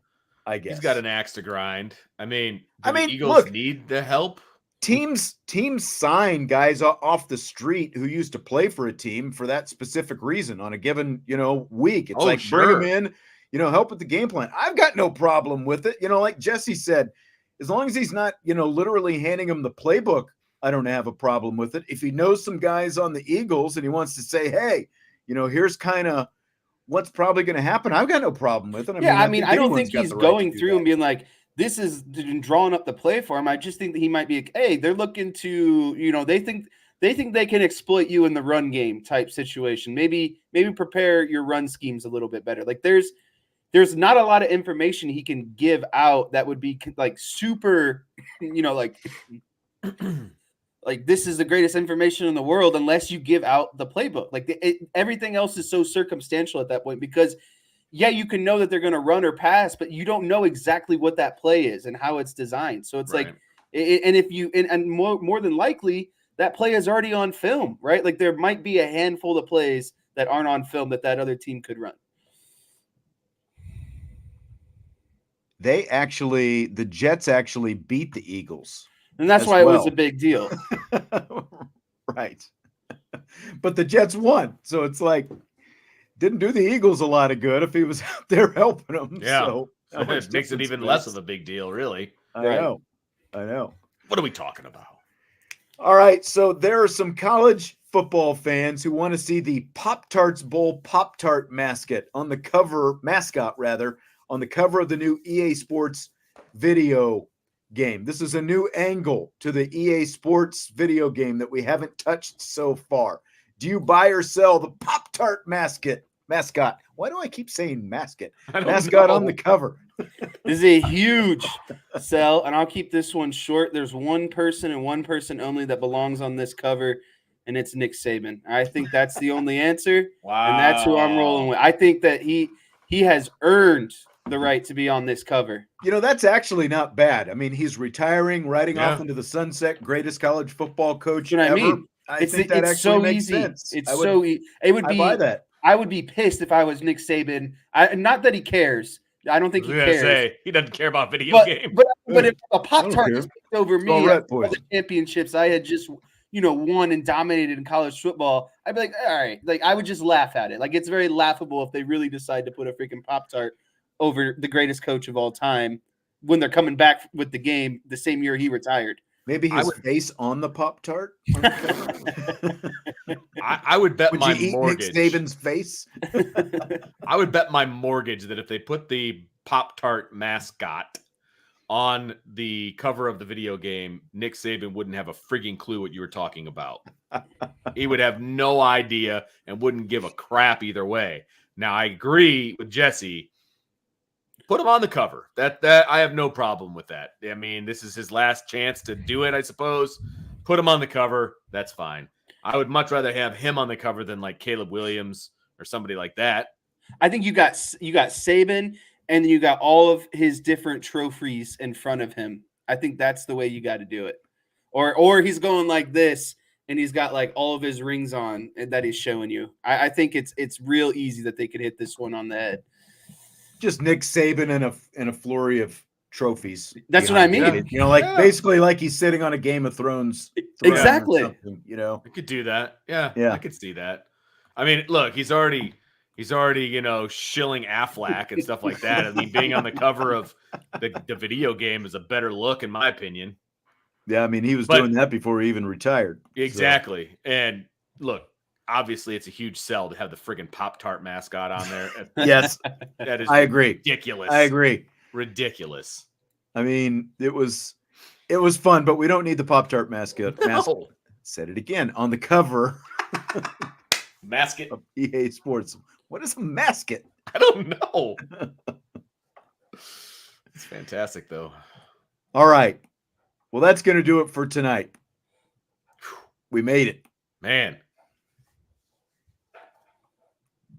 I guess. He's got an axe to grind. I mean, the Eagles need the help. Teams sign guys off the street who used to play for a team for that specific reason on a given, week. It's bring them in, help with the game plan. I've got no problem with it. Like Jesse said, as long as he's not, literally handing him the playbook, I don't have a problem with it. If he knows some guys on the Eagles and he wants to say, hey, here's kind of what's probably going to happen, I've got no problem with it. I don't think he's going through and being like, this is drawing up the play for him. I just think that he might be like, hey, they're looking to, they think they think they can exploit you in the run game type situation. Maybe prepare your run schemes a little bit better. Like there's not a lot of information he can give out that would be like super, like like this is the greatest information in the world unless you give out the playbook. Like everything else is so circumstantial at that point because yeah, you can know that they're going to run or pass, but you don't know exactly what that play is and how it's designed. So it's like, and if you, and more than likely that play is already on film, right? Like there might be a handful of plays that aren't on film that other team could run. The Jets actually beat the Eagles. And that's why it was a big deal. Right. But the Jets won. So it's like, didn't do the Eagles a lot of good if he was out there helping them. Yeah. So it makes it even less of a big deal, really. I know. What are we talking about? All right. So there are some college football fans who want to see the Pop-Tarts Bowl Pop-Tart mascot on the cover of the new EA Sports video game. This is a new angle to the EA Sports video game that we haven't touched so far. Do you buy or sell the Pop-Tart mascot? Why do I keep saying mascot? Mascot on the cover. This is a huge sell, and I'll keep this one short. There's one person and one person only that belongs on this cover, and it's Nick Saban. I think that's the only answer. Wow. And that's who I'm rolling with. I think that he has earned the right to be on this cover. That's actually not bad. I mean, he's retiring, riding off into the sunset, greatest college football coach ever. I mean, I think that actually so makes easy. sense. It's so easy. It would be. I buy that. I would be pissed if I was Nick Saban. Not that he cares. I don't think he cares. He doesn't care about video games. But if a Pop-Tart just picked over me at the championships I had just won and dominated in college football, I'd be like, all right. Like I would just laugh at it. Like it's very laughable if they really decide to put a freaking Pop-Tart over the greatest coach of all time when they're coming back with the game the same year he retired. Maybe his face on the Pop-Tart. I would bet my mortgage. Nick Saban's face. I would bet my mortgage that if they put the Pop-Tart mascot on the cover of the video game, Nick Saban wouldn't have a frigging clue what you were talking about. He would have no idea and wouldn't give a crap either way. Now, I agree with Jesse. Put him on the cover. That I have no problem with that. I mean, this is his last chance to do it, I suppose. Put him on the cover. That's fine. I would much rather have him on the cover than like Caleb Williams or somebody like that. I think you got Saban, and you got all of his different trophies in front of him. I think that's the way you got to do it. Or he's going like this, and he's got like all of his rings on that he's showing you. I think it's real easy that they could hit this one on the head. Just Nick Saban in a flurry of trophies. That's what I mean. Basically like he's sitting on a Game of Thrones. Exactly. I could do that. Yeah. Yeah. I could see that. I mean, look, he's already shilling Affleck and stuff like that. I mean, being on the cover of the video game is a better look, in my opinion. Yeah, I mean, he was doing that before he even retired. Exactly. So. And look, obviously, it's a huge sell to have the friggin' Pop-Tart mascot on there. Yes, that is. I agree. Ridiculous. I agree. Ridiculous. I mean, it was fun, but we don't need the Pop-Tart mascot. No. Said it again on the cover. Mascot of EA Sports. What is a mascot? I don't know. It's fantastic, though. All right. Well, that's going to do it for tonight. We made it, man.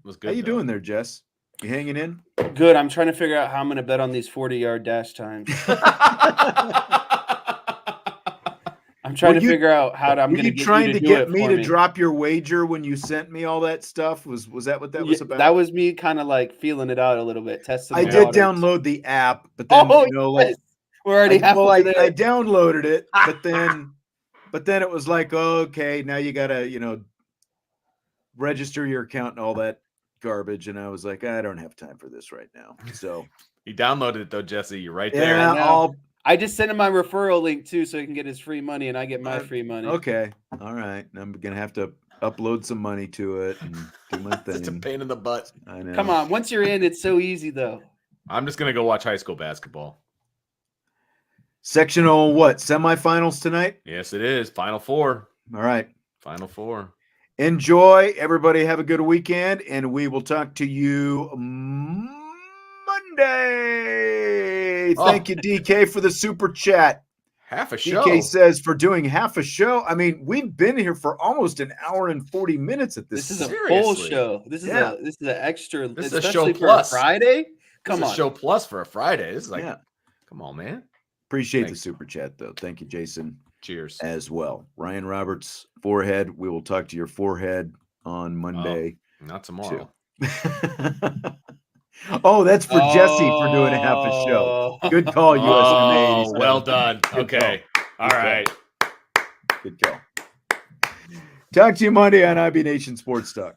Was good. How you doing there, Jess? You hanging in? Good. I'm trying to figure out how I'm going to bet on these 40-yard dash times. I'm trying to figure out how I'm going to get me to drop your wager when you sent me all that stuff. Was that what that was about? That was me kind of like feeling it out a little bit, testing. I did download the app, but then we're already halfway there. I downloaded it, but then it was like, okay, now you got to register your account and all that garbage, and I was like, I don't have time for this right now. So you downloaded it though, Jesse. You're right there. Yeah, I just sent him my referral link too, so he can get his free money, and I get my free money. Okay, all right. I'm gonna have to upload some money to it and do my thing. It's a pain in the butt. I know. Come on, once you're in, it's so easy though. I'm just gonna go watch high school basketball. Sectional what? Semifinals tonight? Yes, it is. Final four. All right. Final four. Enjoy. Everybody have a good weekend, and we will talk to you Monday. Thank you, DK, for the super chat. Half a show. DK says for doing half a show. I mean, we've been here for almost an hour and 40 minutes at this. This is point. a full show. This is an extra. This is a especially show for plus. a Friday. Come on, show plus for a Friday. This is like, come on, man. Appreciate the super chat though. Thank you, Jason. Cheers as well. Ryan Roberts, forehead. We will talk to your forehead on Monday. Not tomorrow. Oh, that's for Jesse for doing a half a show. Good call, US. Well done. Okay. All right. Good call. Talk to you Monday on IB Nation Sports Talk.